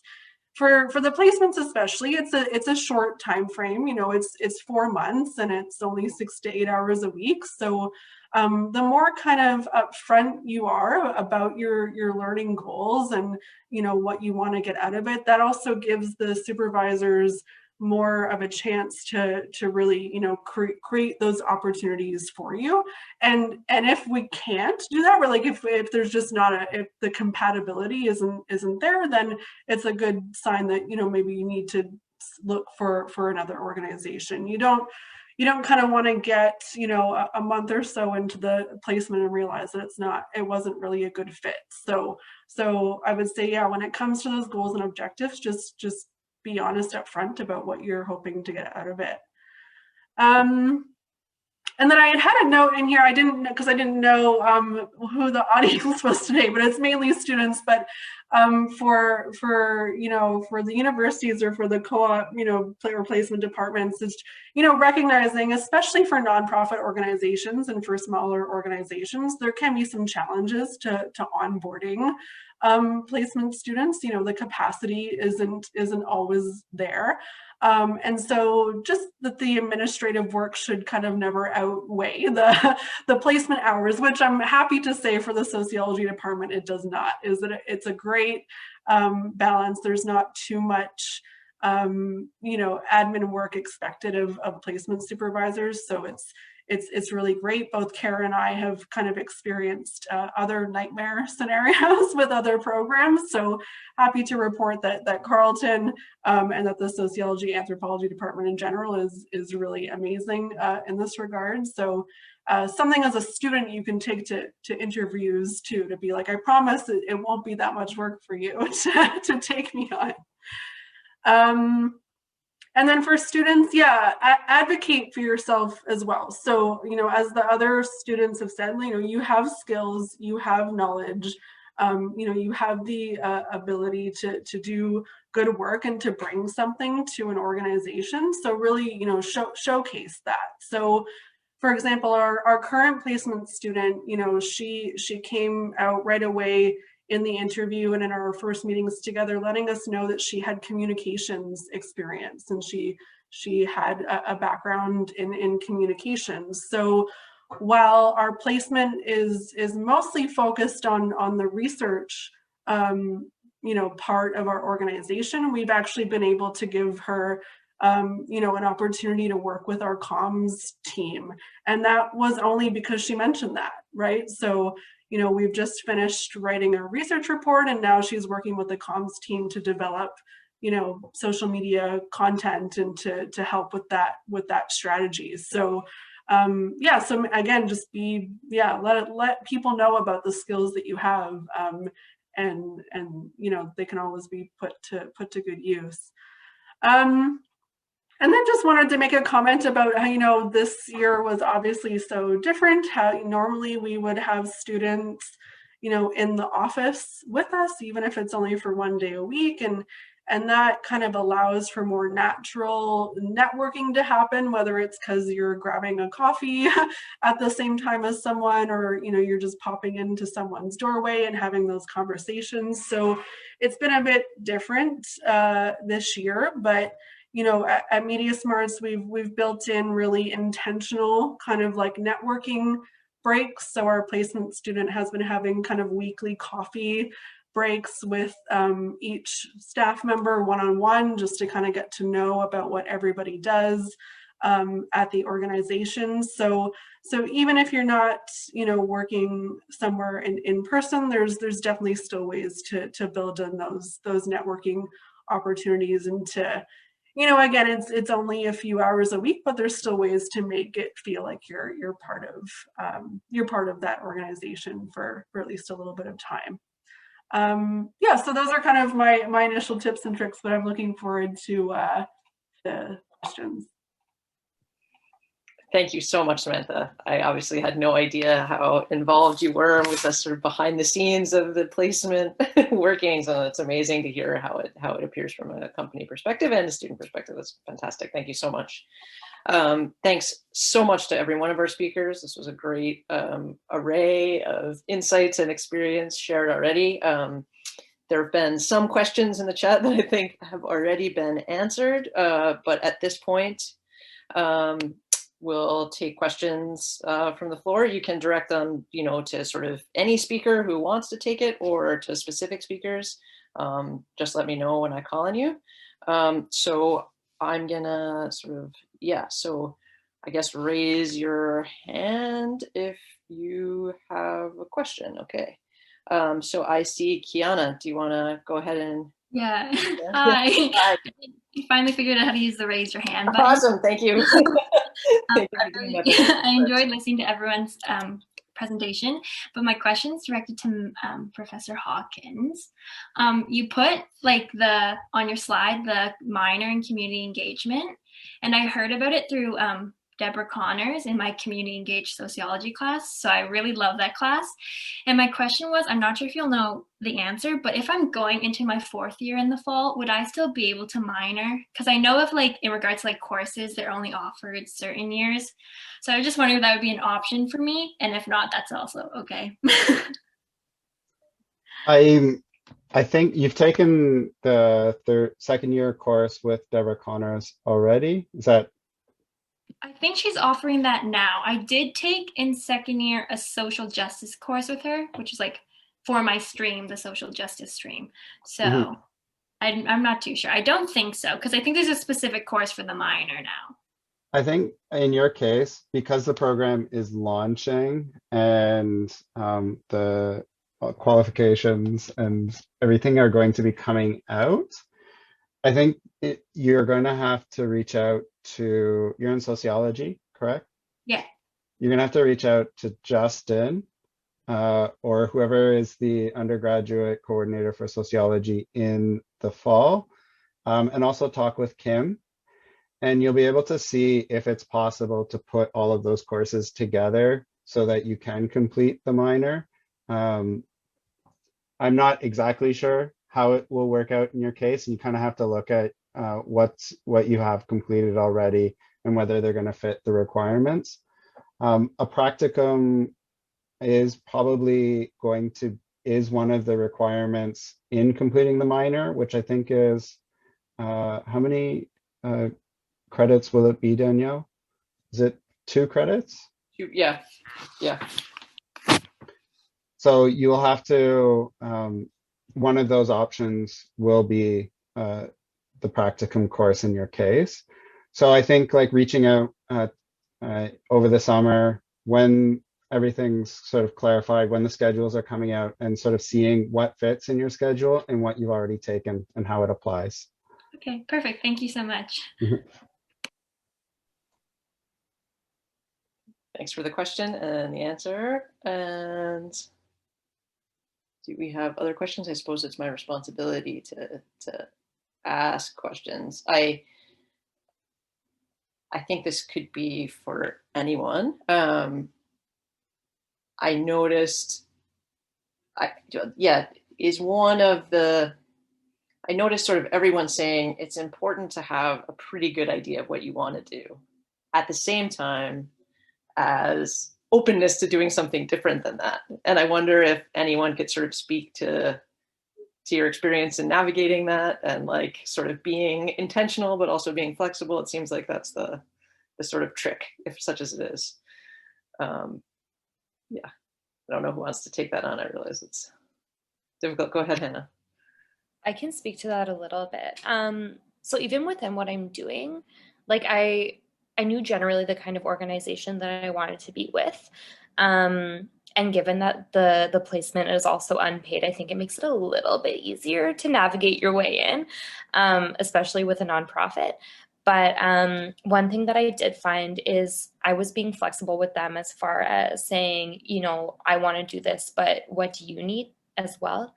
for the placements especially, it's a short time frame. You know, it's 4 months and it's only 6 to 8 hours a week. So the more kind of upfront you are about your learning goals and, you know, what you want to get out of it, that also gives the supervisors more of a chance to really, you know, create those opportunities for you. And if we can't do that, or like if there's just if the compatibility isn't there, then it's a good sign that, you know, maybe you need to look for another organization. You don't kind of want to get, you know, a month or so into the placement and realize that it wasn't really a good fit. So I would say, yeah, when it comes to those goals and objectives, just be honest up front about what you're hoping to get out of it. And then I had a note in here, I didn't know who the audience was today, but it's mainly students. But for you know, for the universities or for the co-op, you know, player placement departments, is, you know, recognizing, especially for nonprofit organizations and for smaller organizations, there can be some challenges to onboarding placement students. You know, the capacity isn't always there. And so just that the administrative work should kind of never outweigh the placement hours, which I'm happy to say for the sociology department, it does not. Is that it's a great balance. There's not too much, you know, admin work expected of placement supervisors. So it's really great. Both Kara and I have kind of experienced other nightmare scenarios with other programs. So happy to report that Carleton and that the sociology anthropology department in general is really amazing in this regard. So something as a student you can take to interviews too, to be like, I promise it won't be that much work for you to take me on. And then for students, yeah, advocate for yourself as well. So, you know, as the other students have said, you know, you have skills, you have knowledge, you know, you have the ability to do good work and to bring something to an organization. So really, you know, showcase that. So, for example, our current placement student, you know, she came out right away in the interview and in our first meetings together, letting us know that she had communications experience and she had a background in communications. So while our placement is mostly focused on the research, you know, part of our organization, we've actually been able to give her you know, an opportunity to work with our comms team. And that was only because she mentioned that, right? So, we've just finished writing a research report, and now she's working with the comms team to develop, social media content and to help with that strategy. So so again, just let people know about the skills that you have, and they can always be put to good use. And then just wanted to make a comment about how, this year was obviously so different, how normally we would have students, in the office with us, even if it's only for 1 day a week. And that kind of allows for more natural networking to happen, whether it's because you're grabbing a coffee at the same time as someone, or, you're just popping into someone's doorway and having those conversations. So it's been a bit different this year, but at Media Smarts, we've built in really intentional kind of like networking breaks. So our placement student has been having kind of weekly coffee breaks with each staff member one-on-one, just to kind of get to know about what everybody does at the organization. So even if you're not, working somewhere in person, there's definitely still ways to build in those networking opportunities, and to, again, it's only a few hours a week, but there's still ways to make it feel like you're part of that organization for at least a little bit of time. So those are kind of my initial tips and tricks, but I'm looking forward to the questions. Thank you so much, Samantha. I obviously had no idea how involved you were with the sort of behind the scenes of the placement working. So it's amazing to hear how it appears from a company perspective and a student perspective. That's fantastic. Thank you so much. Thanks so much to every one of our speakers. This was a great array of insights and experience shared already. There have been some questions in the chat that I think have already been answered, but at this point, we'll take questions from the floor. You can direct them, to sort of any speaker who wants to take it, or to specific speakers. Just let me know when I call on you. So I'm gonna so I guess raise your hand if you have a question. Okay. So I see Kiana. Do you want to go ahead and? Yeah. Hi. You finally figured out how to use the raise your hand button. Awesome. Thank you. I enjoyed listening to everyone's presentation, but my question is directed to Professor Hawkins. You put on your slide the minor in community engagement, and I heard about it through Deborah Connors in my community engaged sociology class. So I really love that class. And my question was, I'm not sure if you'll know the answer, but if I'm going into my 4th year in the fall, would I still be able to minor? Because I know if in regards to courses, they're only offered certain years. So I was just wondering if that would be an option for me. And if not, that's also okay. I think you've taken the second year course with Deborah Connors already. Is that? I think she's offering that now. I did take in 2nd year a social justice course with her, which is for my stream, the social justice stream. So I'm not too sure. I don't think so, because I think there's a specific course for the minor now. I think in your case, because the program is launching and the qualifications and everything are going to be coming out, I think you're going to have to reach out to, you're in sociology, correct? Yeah. You're going to have to reach out to Justin or whoever is the undergraduate coordinator for sociology in the fall, and also talk with Kim. And you'll be able to see if it's possible to put all of those courses together so that you can complete the minor. I'm not exactly sure how it will work out in your case. You kind of have to look at what you have completed already and whether they're going to fit the requirements. A practicum is probably is one of the requirements in completing the minor, which I think is, how many credits will it be, Danielle? Is it 2 credits? Yeah. So you will have to, one of those options will be the practicum course in your case. So I think reaching out over the summer, when everything's sort of clarified, when the schedules are coming out, and sort of seeing what fits in your schedule and what you've already taken and how it applies. Okay, perfect. Thank you so much. Thanks for the question and the answer. And do we have other questions? I suppose it's my responsibility to ask questions. I think this could be for anyone. I noticed, I noticed sort of everyone saying it's important to have a pretty good idea of what you want to do, at the same time as openness to doing something different than that. And I wonder if anyone could sort of speak to your experience in navigating that and like sort of being intentional, but also being flexible. It seems like that's the sort of trick, if such as it is. Yeah, I don't know who wants to take that on. I realize it's difficult. Go ahead, Hannah. I can speak to that a little bit. So even within what I'm doing, like I knew generally the kind of organization that I wanted to be with. And given that the placement is also unpaid, I think it makes it a little bit easier to navigate your way in, especially with a nonprofit. But one thing that I did find is I was being flexible with them as far as saying, you know, I want to do this, but what do you need as well?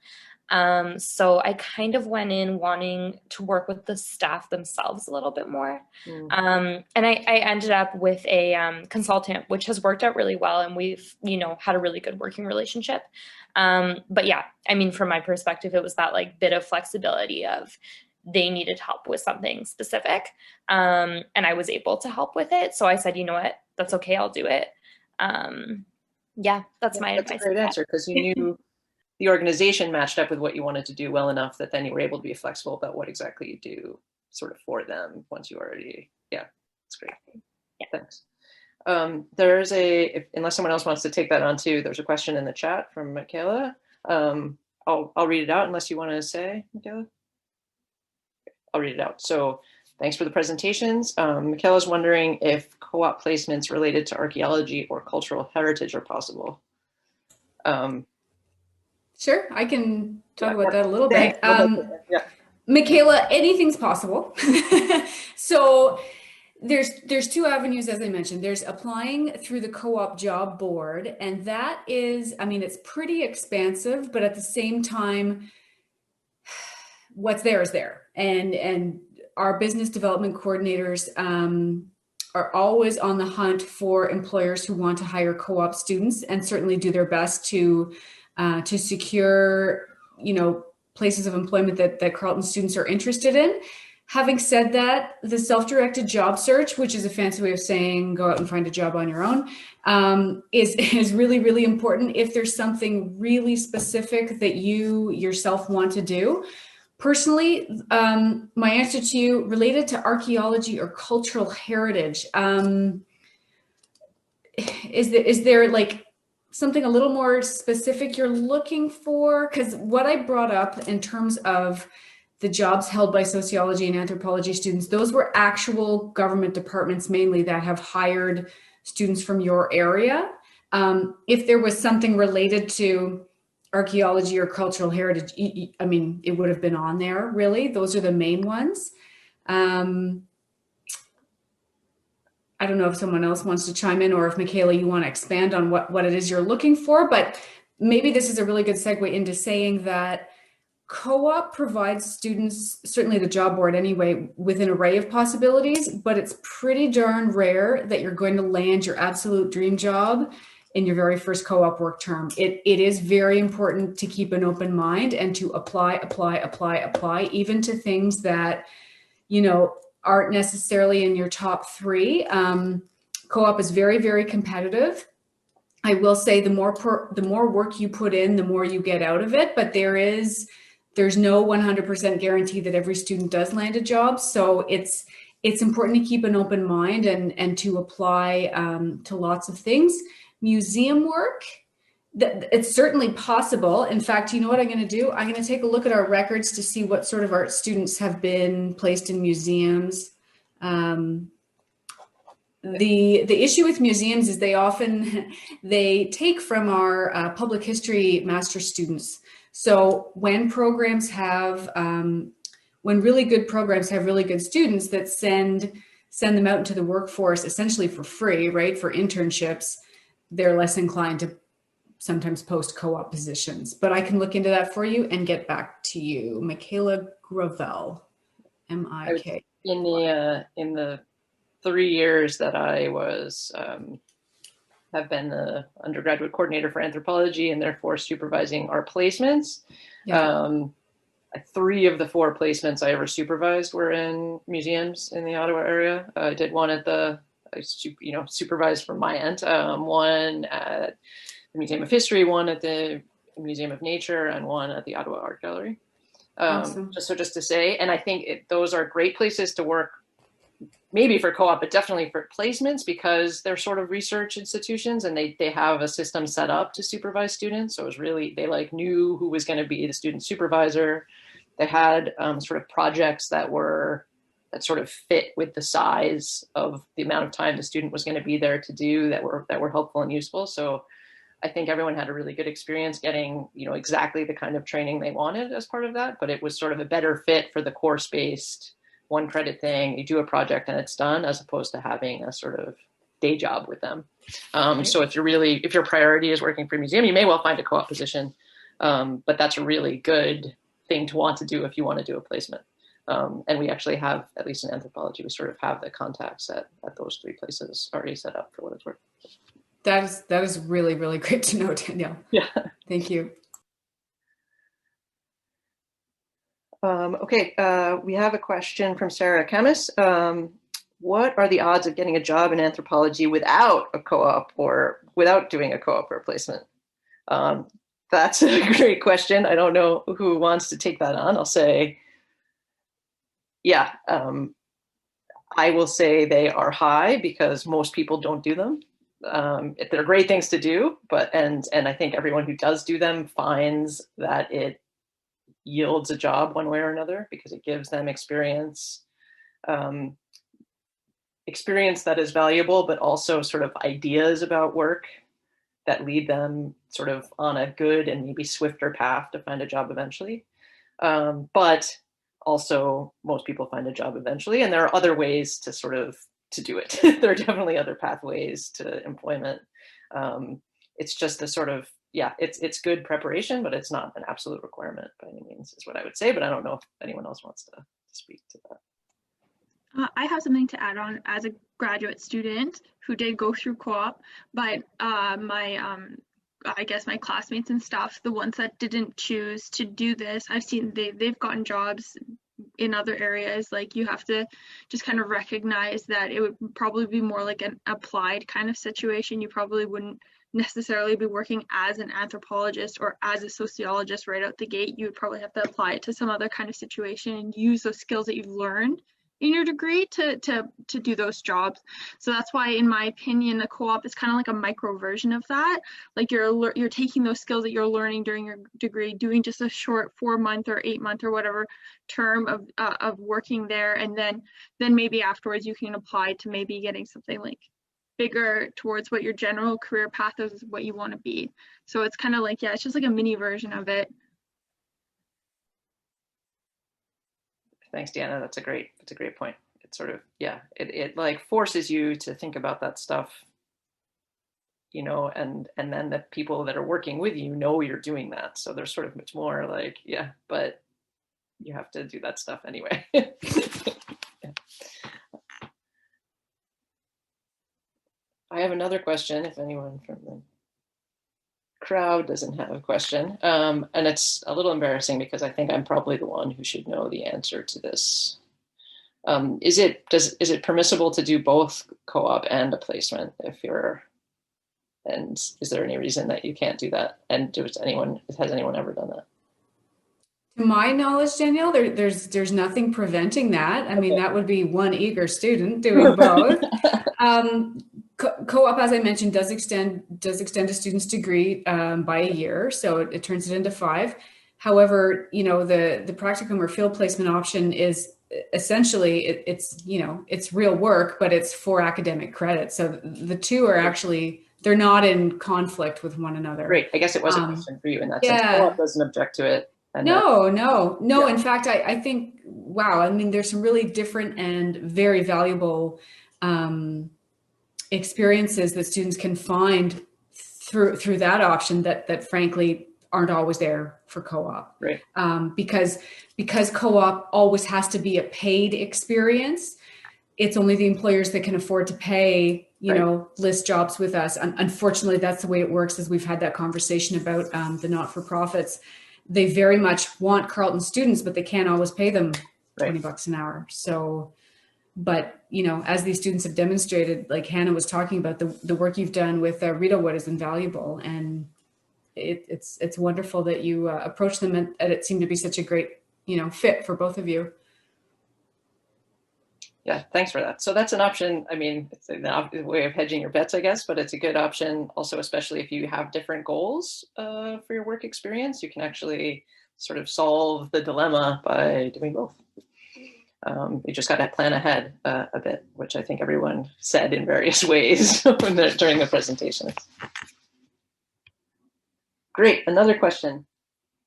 So I kind of went in wanting to work with the staff themselves a little bit more. And I ended up with a consultant, which has worked out really well. And we've, you know, had a really good working relationship. But yeah, I mean, from my perspective, it was that like bit of flexibility of they needed help with something specific. And I was able to help with it. So I said, you know what, that's okay. I'll do it. Yeah, that's my advice. That's a great answer, because you knew the organization matched up with what you wanted to do well enough that then you were able to be flexible about what exactly you do sort of for them once you already, yeah, it's great. Yeah. Thanks. There's unless someone else wants to take that on too, there's a question in the chat from Michaela. I'll read it out unless you want to say, Michaela. I'll read it out. So thanks for the presentations. Michaela's wondering if co-op placements related to archaeology or cultural heritage are possible. Sure, I can talk about that a little Thanks. bit. Yeah. Michaela, anything's possible. So there's two avenues, as I mentioned. There's applying through the co-op job board, and that is, I mean, it's pretty expansive, but at the same time, what's there is there. And our business development coordinators are always on the hunt for employers who want to hire co-op students, and certainly do their best to secure, you know, places of employment that Carleton students are interested in. Having said that, the self-directed job search, which is a fancy way of saying go out and find a job on your own, is really, really important if there's something really specific that you yourself want to do. Personally, my answer to you related to archaeology or cultural heritage, is there like something a little more specific you're looking for? Because what I brought up in terms of the jobs held by sociology and anthropology students, those were actual government departments mainly that have hired students from your area. If there was something related to archaeology or cultural heritage, I mean, it would have been on there, really. Those are the main ones. I don't know if someone else wants to chime in, or if Michaela, you want to expand on what it is you're looking for, but maybe this is a really good segue into saying that co-op provides students, certainly the job board anyway, with an array of possibilities, but it's pretty darn rare that you're going to land your absolute dream job in your very first co-op work term. It is very important to keep an open mind and to apply, even to things that, you know, aren't necessarily in your top three. Co-op is very, very competitive. I will say the more work you put in, the more you get out of it, but there's no 100% guarantee that every student does land a job. So it's important to keep an open mind and to apply to lots of things. Museum work, it's certainly possible. In fact, you know what I'm going to do? I'm going to take a look at our records to see what sort of art students have been placed in museums. The issue with museums is they take from our public history master students. So when programs have, when really good programs have really good students that send them out into the workforce essentially for free, right, for internships, they're less inclined to sometimes post co-op positions. But I can look into that for you and get back to you. Michaela Gravel, M-I-K. In the 3 years that I was have been the undergraduate coordinator for anthropology and therefore supervising our placements. Yeah. 3 of the 4 placements I ever supervised were in museums in the Ottawa area. I did one at supervised from my end, one at the Museum of History, one at the Museum of Nature, and one at the Ottawa Art Gallery. Awesome. Just to say, and I think those are great places to work, maybe for co-op, but definitely for placements, because they're sort of research institutions and they have a system set up to supervise students. So it was really, they knew who was going to be the student supervisor. They had sort of projects that sort of fit with the size of the amount of time the student was going to be there to do, that were helpful and useful. So I think everyone had a really good experience getting, exactly the kind of training they wanted as part of that, but it was sort of a better fit for the course-based 1 credit thing. You do a project and it's done, as opposed to having a sort of day job with them. So if your priority is working for a museum, you may well find a co-op position, but that's a really good thing to want to do if you want to do a placement. And we actually have, at least in anthropology, we sort of have the contacts at those 3 places already set up for what it's worth. That is really, really great to know, Danielle. Yeah. Thank you. Okay, we have a question from Sarah Camus. What are the odds of getting a job in anthropology without a co-op or without doing a co-op or placement? That's a great question. I don't know who wants to take that on. I'll say, yeah, I will say they are high because most people don't do them. They're great things to do, and I think everyone who does do them finds that it yields a job one way or another, because it gives them experience that is valuable, but also sort of ideas about work that lead them sort of on a good and maybe swifter path to find a job eventually. But also most people find a job eventually, and there are other ways to do it. There are definitely other pathways to employment. It's just the sort of, it's good preparation, but it's not an absolute requirement by any means, is what I would say. But I don't know if anyone else wants to speak to that. I have something to add on as a graduate student who did go through co-op, but I guess my classmates and stuff, the ones that didn't choose to do this, I've seen they've gotten jobs in other areas. Like, you have to just kind of recognize that it would probably be more like an applied kind of situation. You probably wouldn't necessarily be working as an anthropologist or as a sociologist right out the gate. You would probably have to apply it to some other kind of situation and use those skills that you've learned in your degree to do those jobs. So that's why, in my opinion, the co-op is kind of like a micro version of that. Like, you're taking those skills that you're learning during your degree, doing just a short 4-month or 8-month or whatever term of working there, and then maybe afterwards you can apply to maybe getting something like bigger towards what your general career path is, what you want to be. So it's kind of like, it's just like a mini version of it. Thanks, Deanna. That's a great point. It's sort of, it like forces you to think about that stuff, and then the people that are working with you know you're doing that. So there's sort of much more like, but you have to do that stuff anyway. Yeah. I have another question if anyone from the crowd doesn't have a question. And it's a little embarrassing because I think I'm probably the one who should know the answer to this. Is it permissible to do both co-op and a placement and is there any reason that you can't do that? And has anyone ever done that? To my knowledge, Danielle, there's nothing preventing that. I mean, that would be one eager student doing both. Co-op, as I mentioned, does extend a student's degree by a year, so it turns it into 5. However, the practicum or field placement option is essentially it's, you know, it's real work, but it's for academic credit. So the two are actually, they're not in conflict with one another. Great. I guess it was a question for you in that sense. Yeah. Co-op doesn't object to it. And No. Yeah. In fact, I think, wow, I mean, there's some really different and very valuable experiences that students can find through that option that frankly aren't always there for co-op. Right. Because co-op always has to be a paid experience. It's only the employers that can afford to pay, you know, list jobs with us. Unfortunately, that's the way it works, as we've had that conversation about the not-for-profits. They very much want Carleton students, but they can't always pay them $20 an hour. So, but, you know, as these students have demonstrated, like Hannah was talking about, the work you've done with Rideauwood is invaluable. And it's wonderful that you approach them, and it seemed to be such a great, you know, fit for both of you. Yeah, thanks for that. So that's an option. I mean, it's a way of hedging your bets, I guess, but it's a good option also, especially if you have different goals for your work experience. You can actually sort of solve the dilemma by doing both. You just got to plan ahead a bit, which I think everyone said in various ways during the presentations. Great. Another question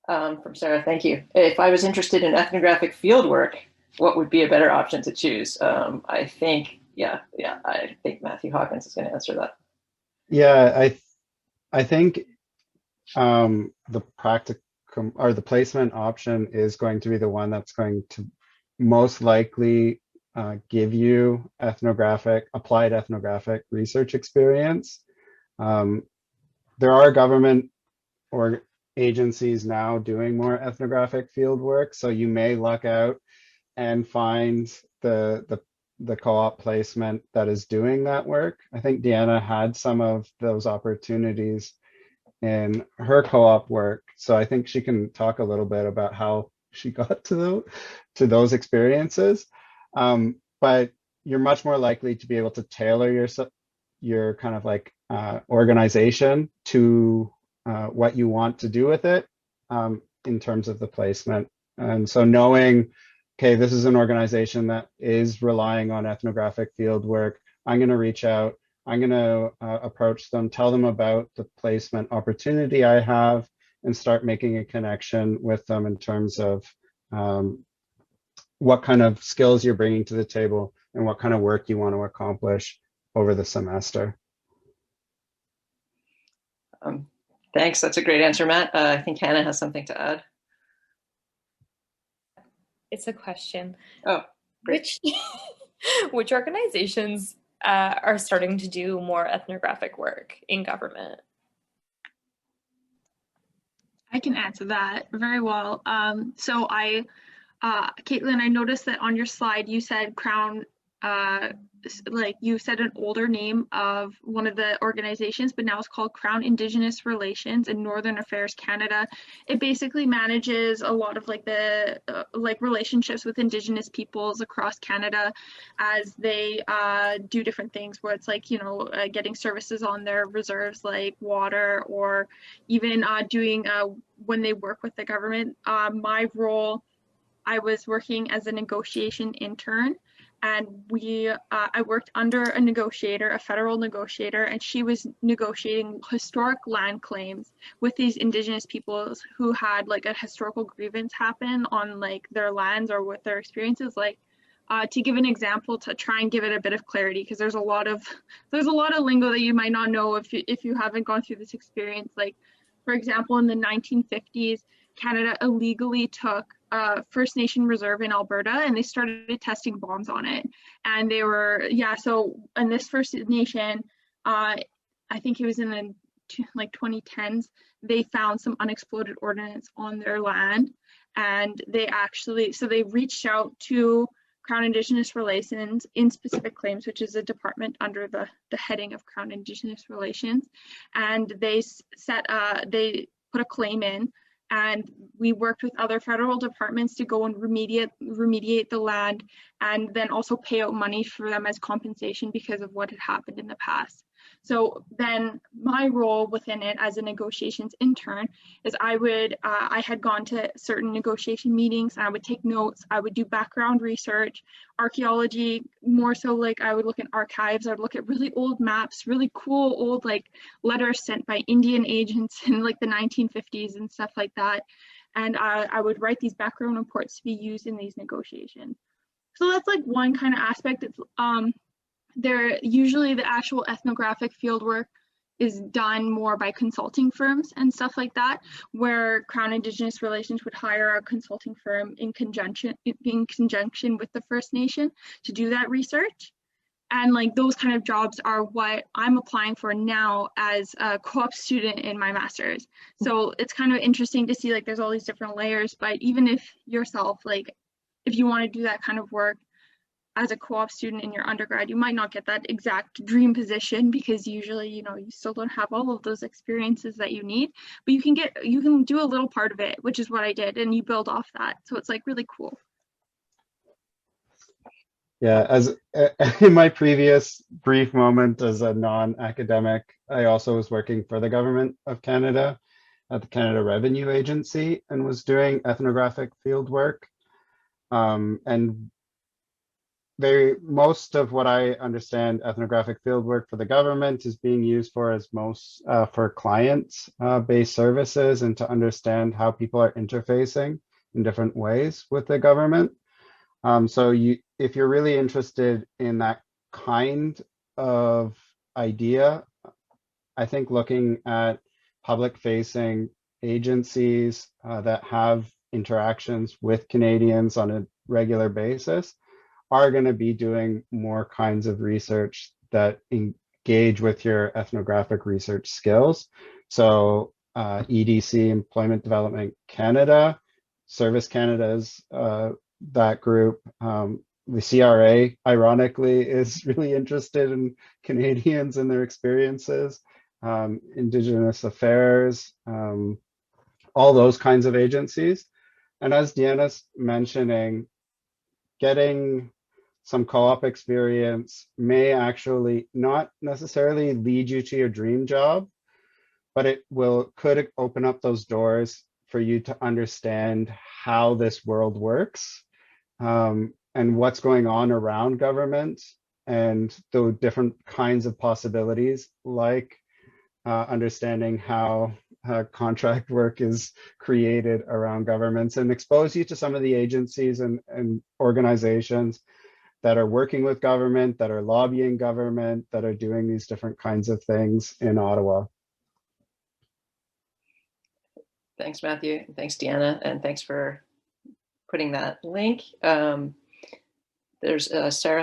from Sarah. Thank you. If I was interested in ethnographic fieldwork, what would be a better option to choose? I think Matthew Hawkins is going to answer that. Yeah, I think the practicum or the placement option is going to be the one that's going to most likely give you applied ethnographic research experience. There are government or agencies now doing more ethnographic field work, so you may luck out and find the co-op placement that is doing that work. I think Deanna had some of those opportunities in her co-op work, so I think she can talk a little bit about how she got to those experiences. But you're much more likely to be able to tailor your kind of like organization to what you want to do with it in terms of the placement. And so knowing, okay, this is an organization that is relying on ethnographic field work, I'm going to reach out, I'm going to approach them, tell them about the placement opportunity I have, and start making a connection with them in terms of what kind of skills you're bringing to the table and what kind of work you want to accomplish over the semester. Thanks. That's a great answer, Matt. I think Hannah has something to add. It's a question. Oh, great. Which organizations are starting to do more ethnographic work in government? I can answer that very well. So Caitlin, I noticed that on your slide you said Crown, like you said an older name of one of the organizations, but now it's called Crown Indigenous Relations in Northern Affairs Canada. It basically manages a lot of like the relationships with Indigenous peoples across Canada as they do different things, where it's like, you know, getting services on their reserves like water, or even doing when they work with the government. My role, I was working as a negotiation intern, and I worked under a negotiator, a federal negotiator, and she was negotiating historic land claims with these Indigenous peoples who had like a historical grievance happen on like their lands or with their experiences. Like to give an example, to try and give it a bit of clarity, because there's a lot of lingo that you might not know if you haven't gone through this experience. Like, for example, in the 1950s, Canada illegally took First Nation reserve in Alberta, and they started testing bombs on it. And they were, so in this First Nation, I think it was in the 2010s, they found some unexploded ordnance on their land. And they reached out to Crown Indigenous Relations in Specific Claims, which is a department under the heading of Crown Indigenous Relations. And they put a claim in, and we worked with other federal departments to go and remediate the land, and then also pay out money for them as compensation because of what had happened in the past. So then my role within it as a negotiations intern is I had gone to certain negotiation meetings, and I would take notes, I would do background research, archaeology, more so like I would look at archives, I would look at really old maps, really cool old like letters sent by Indian agents in like the 1950s and stuff like that. And I would write these background reports to be used in these negotiations. So that's like one kind of aspect. It's usually the actual ethnographic fieldwork is done more by consulting firms and stuff like that, where Crown Indigenous Relations would hire a consulting firm in conjunction with the First Nation to do that research. And like those kind of jobs are what I'm applying for now as a co-op student in my master's. So it's kind of interesting to see like there's all these different layers, but even if yourself, like if you want to do that kind of work as a co-op student in your undergrad, you might not get that exact dream position because usually, you know, you still don't have all of those experiences that you need, but you can do a little part of it, which is what I did, and you build off that. So it's like really cool. Yeah, as in my previous brief moment as a non-academic, I also was working for the government of Canada at the Canada Revenue Agency and was doing ethnographic field work. And most of what I understand ethnographic fieldwork for the government is being used for for clients-based services and to understand how people are interfacing in different ways with the government. So if you're really interested in that kind of idea, I think looking at public-facing agencies that have interactions with Canadians on a regular basis are going to be doing more kinds of research that engage with your ethnographic research skills. So EDC, Employment Development Canada, Service Canada's that group. The CRA, ironically, is really interested in Canadians and their experiences, Indigenous Affairs, all those kinds of agencies. And as Deanna's mentioning, getting some co-op experience may actually not necessarily lead you to your dream job, but it could open up those doors for you to understand how this world works, and what's going on around government and the different kinds of possibilities, like understanding how contract work is created around governments, and expose you to some of the agencies and organizations that are working with government, that are lobbying government, that are doing these different kinds of things in Ottawa. Thanks, Matthew. Thanks, Deanna. And thanks for putting that link. Sarah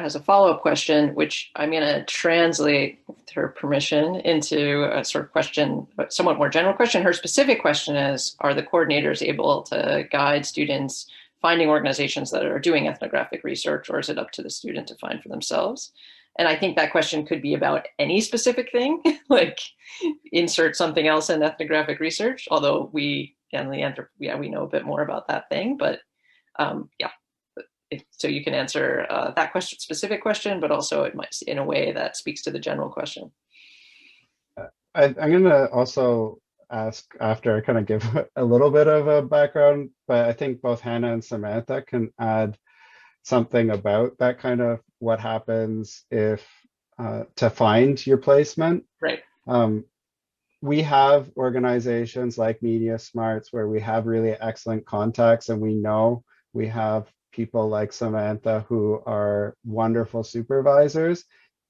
has a follow-up question, which I'm going to translate with her permission into a sort of question, but somewhat more general question. Her specific question is, are the coordinators able to guide students finding organizations that are doing ethnographic research, or is it up to the student to find for themselves? And I think that question could be about any specific thing, like insert something else in ethnographic research, although we know a bit more about that thing, but yeah. So you can answer that specific question, but also it might in a way that speaks to the general question. I'm going to also ask after I kind of give a little bit of a background, but I think both Hannah and Samantha can add something about that kind of what happens if to find your placement. Right. We have organizations like Media Smarts where we have really excellent contacts, and we know we have people like Samantha who are wonderful supervisors,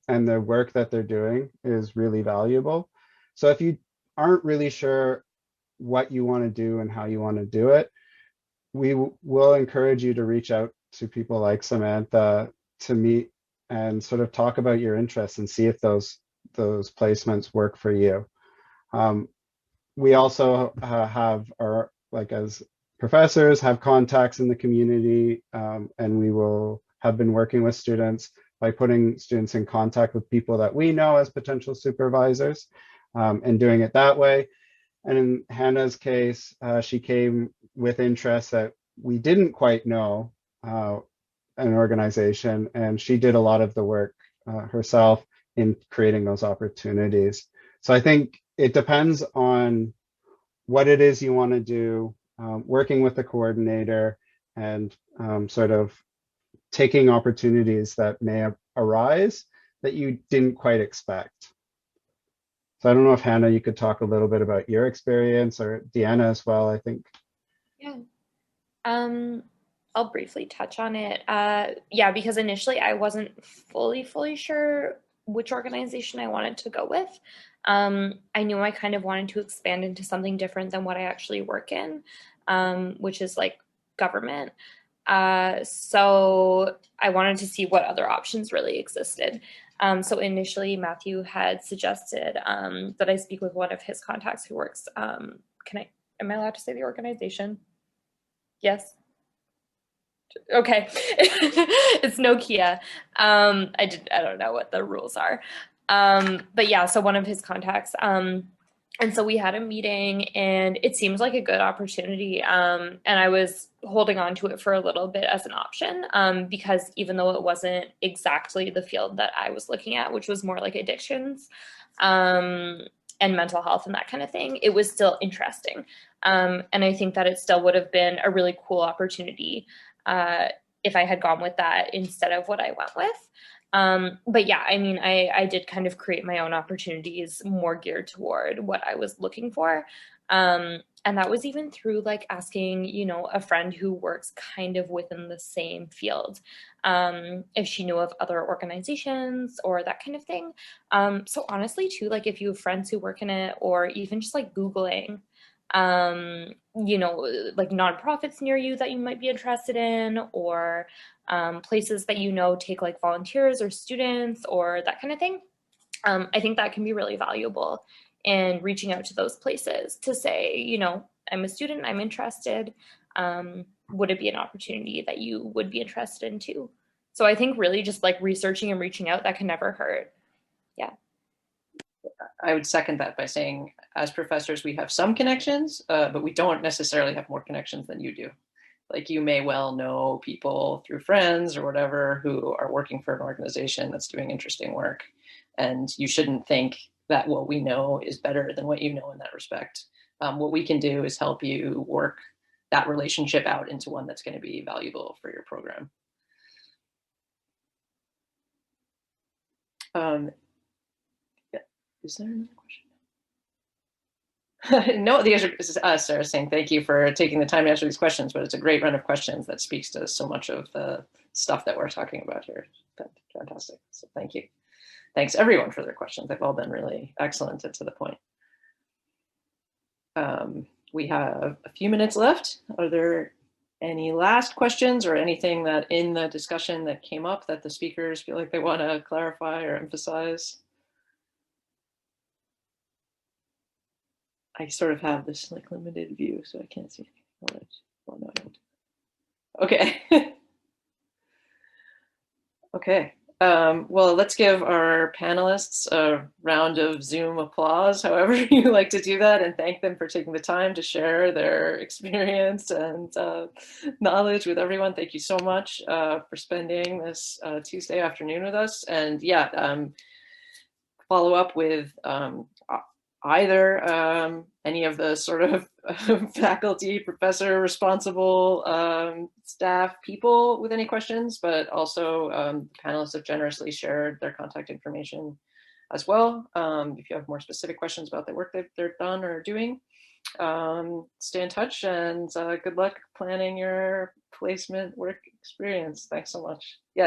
and the work that they're doing is really valuable. So if you aren't really sure what you want to do and how you want to do it, we will encourage you to reach out to people like Samantha to meet and sort of talk about your interests and see if those placements work for you. We also have our, like as professors, have contacts in the community, and we will have been working with students by putting students in contact with people that we know as potential supervisors, and doing it that way. And in Hannah's case, she came with interests that we didn't quite know an organization, and she did a lot of the work herself in creating those opportunities. So I think it depends on what it is you want to do, working with the coordinator, and sort of taking opportunities that may arise that you didn't quite expect. So I don't know if Hannah, you could talk a little bit about your experience, or Deanna as well, I think. Yeah. I'll briefly touch on it. Yeah, because initially I wasn't fully sure which organization I wanted to go with. I knew I kind of wanted to expand into something different than what I actually work in, which is like government. So I wanted to see what other options really existed. So initially Matthew had suggested that I speak with one of his contacts who works, am I allowed to say the organization? Yes. Okay. It's Nokia. I don't know what the rules are. But yeah, so one of his contacts, and so we had a meeting, and it seemed like a good opportunity. And I was holding on to it for a little bit as an option, because even though it wasn't exactly the field that I was looking at, which was more like addictions, and mental health and that kind of thing, it was still interesting. And I think that it still would have been a really cool opportunity if I had gone with that instead of what I went with. But yeah, I mean, I did kind of create my own opportunities more geared toward what I was looking for. And that was even through like asking, a friend who works kind of within the same field, if she knew of other organizations or that kind of thing. So honestly too, like if you have friends who work in it, or even just like Googling, like nonprofits near you that you might be interested in, or places that take like volunteers or students or that kind of thing. I think that can be really valuable in reaching out to those places to say, I'm a student, I'm interested. Would it be an opportunity that you would be interested in too? So I think really just like researching and reaching out, that can never hurt. Yeah. I would second that by saying, as professors, we have some connections, but we don't necessarily have more connections than you do. Like you may well know people through friends or whatever who are working for an organization that's doing interesting work. And you shouldn't think that what we know is better than what you know in that respect. What we can do is help you work that relationship out into one that's going to be valuable for your program. Is there another question? No, the answer is Sarah saying thank you for taking the time to answer these questions, but it's a great run of questions that speaks to so much of the stuff that we're talking about here. Fantastic. So thank you. Thanks everyone for their questions. They've all been really excellent and to the point. We have a few minutes left. Are there any last questions or anything that in the discussion that came up that the speakers feel like they want to clarify or emphasize? I sort of have this like limited view, so I can't see anything. Well, no, I don't. Okay. Okay. Well, let's give our panelists a round of Zoom applause, however you like to do that, and thank them for taking the time to share their experience and knowledge with everyone. Thank you so much for spending this Tuesday afternoon with us. And yeah, follow up with either any of the sort of faculty, professor, responsible staff people with any questions, but also panelists have generously shared their contact information as well. If you have more specific questions about the work that they're done or doing, stay in touch, and good luck planning your placement work experience. Thanks so much. Yes.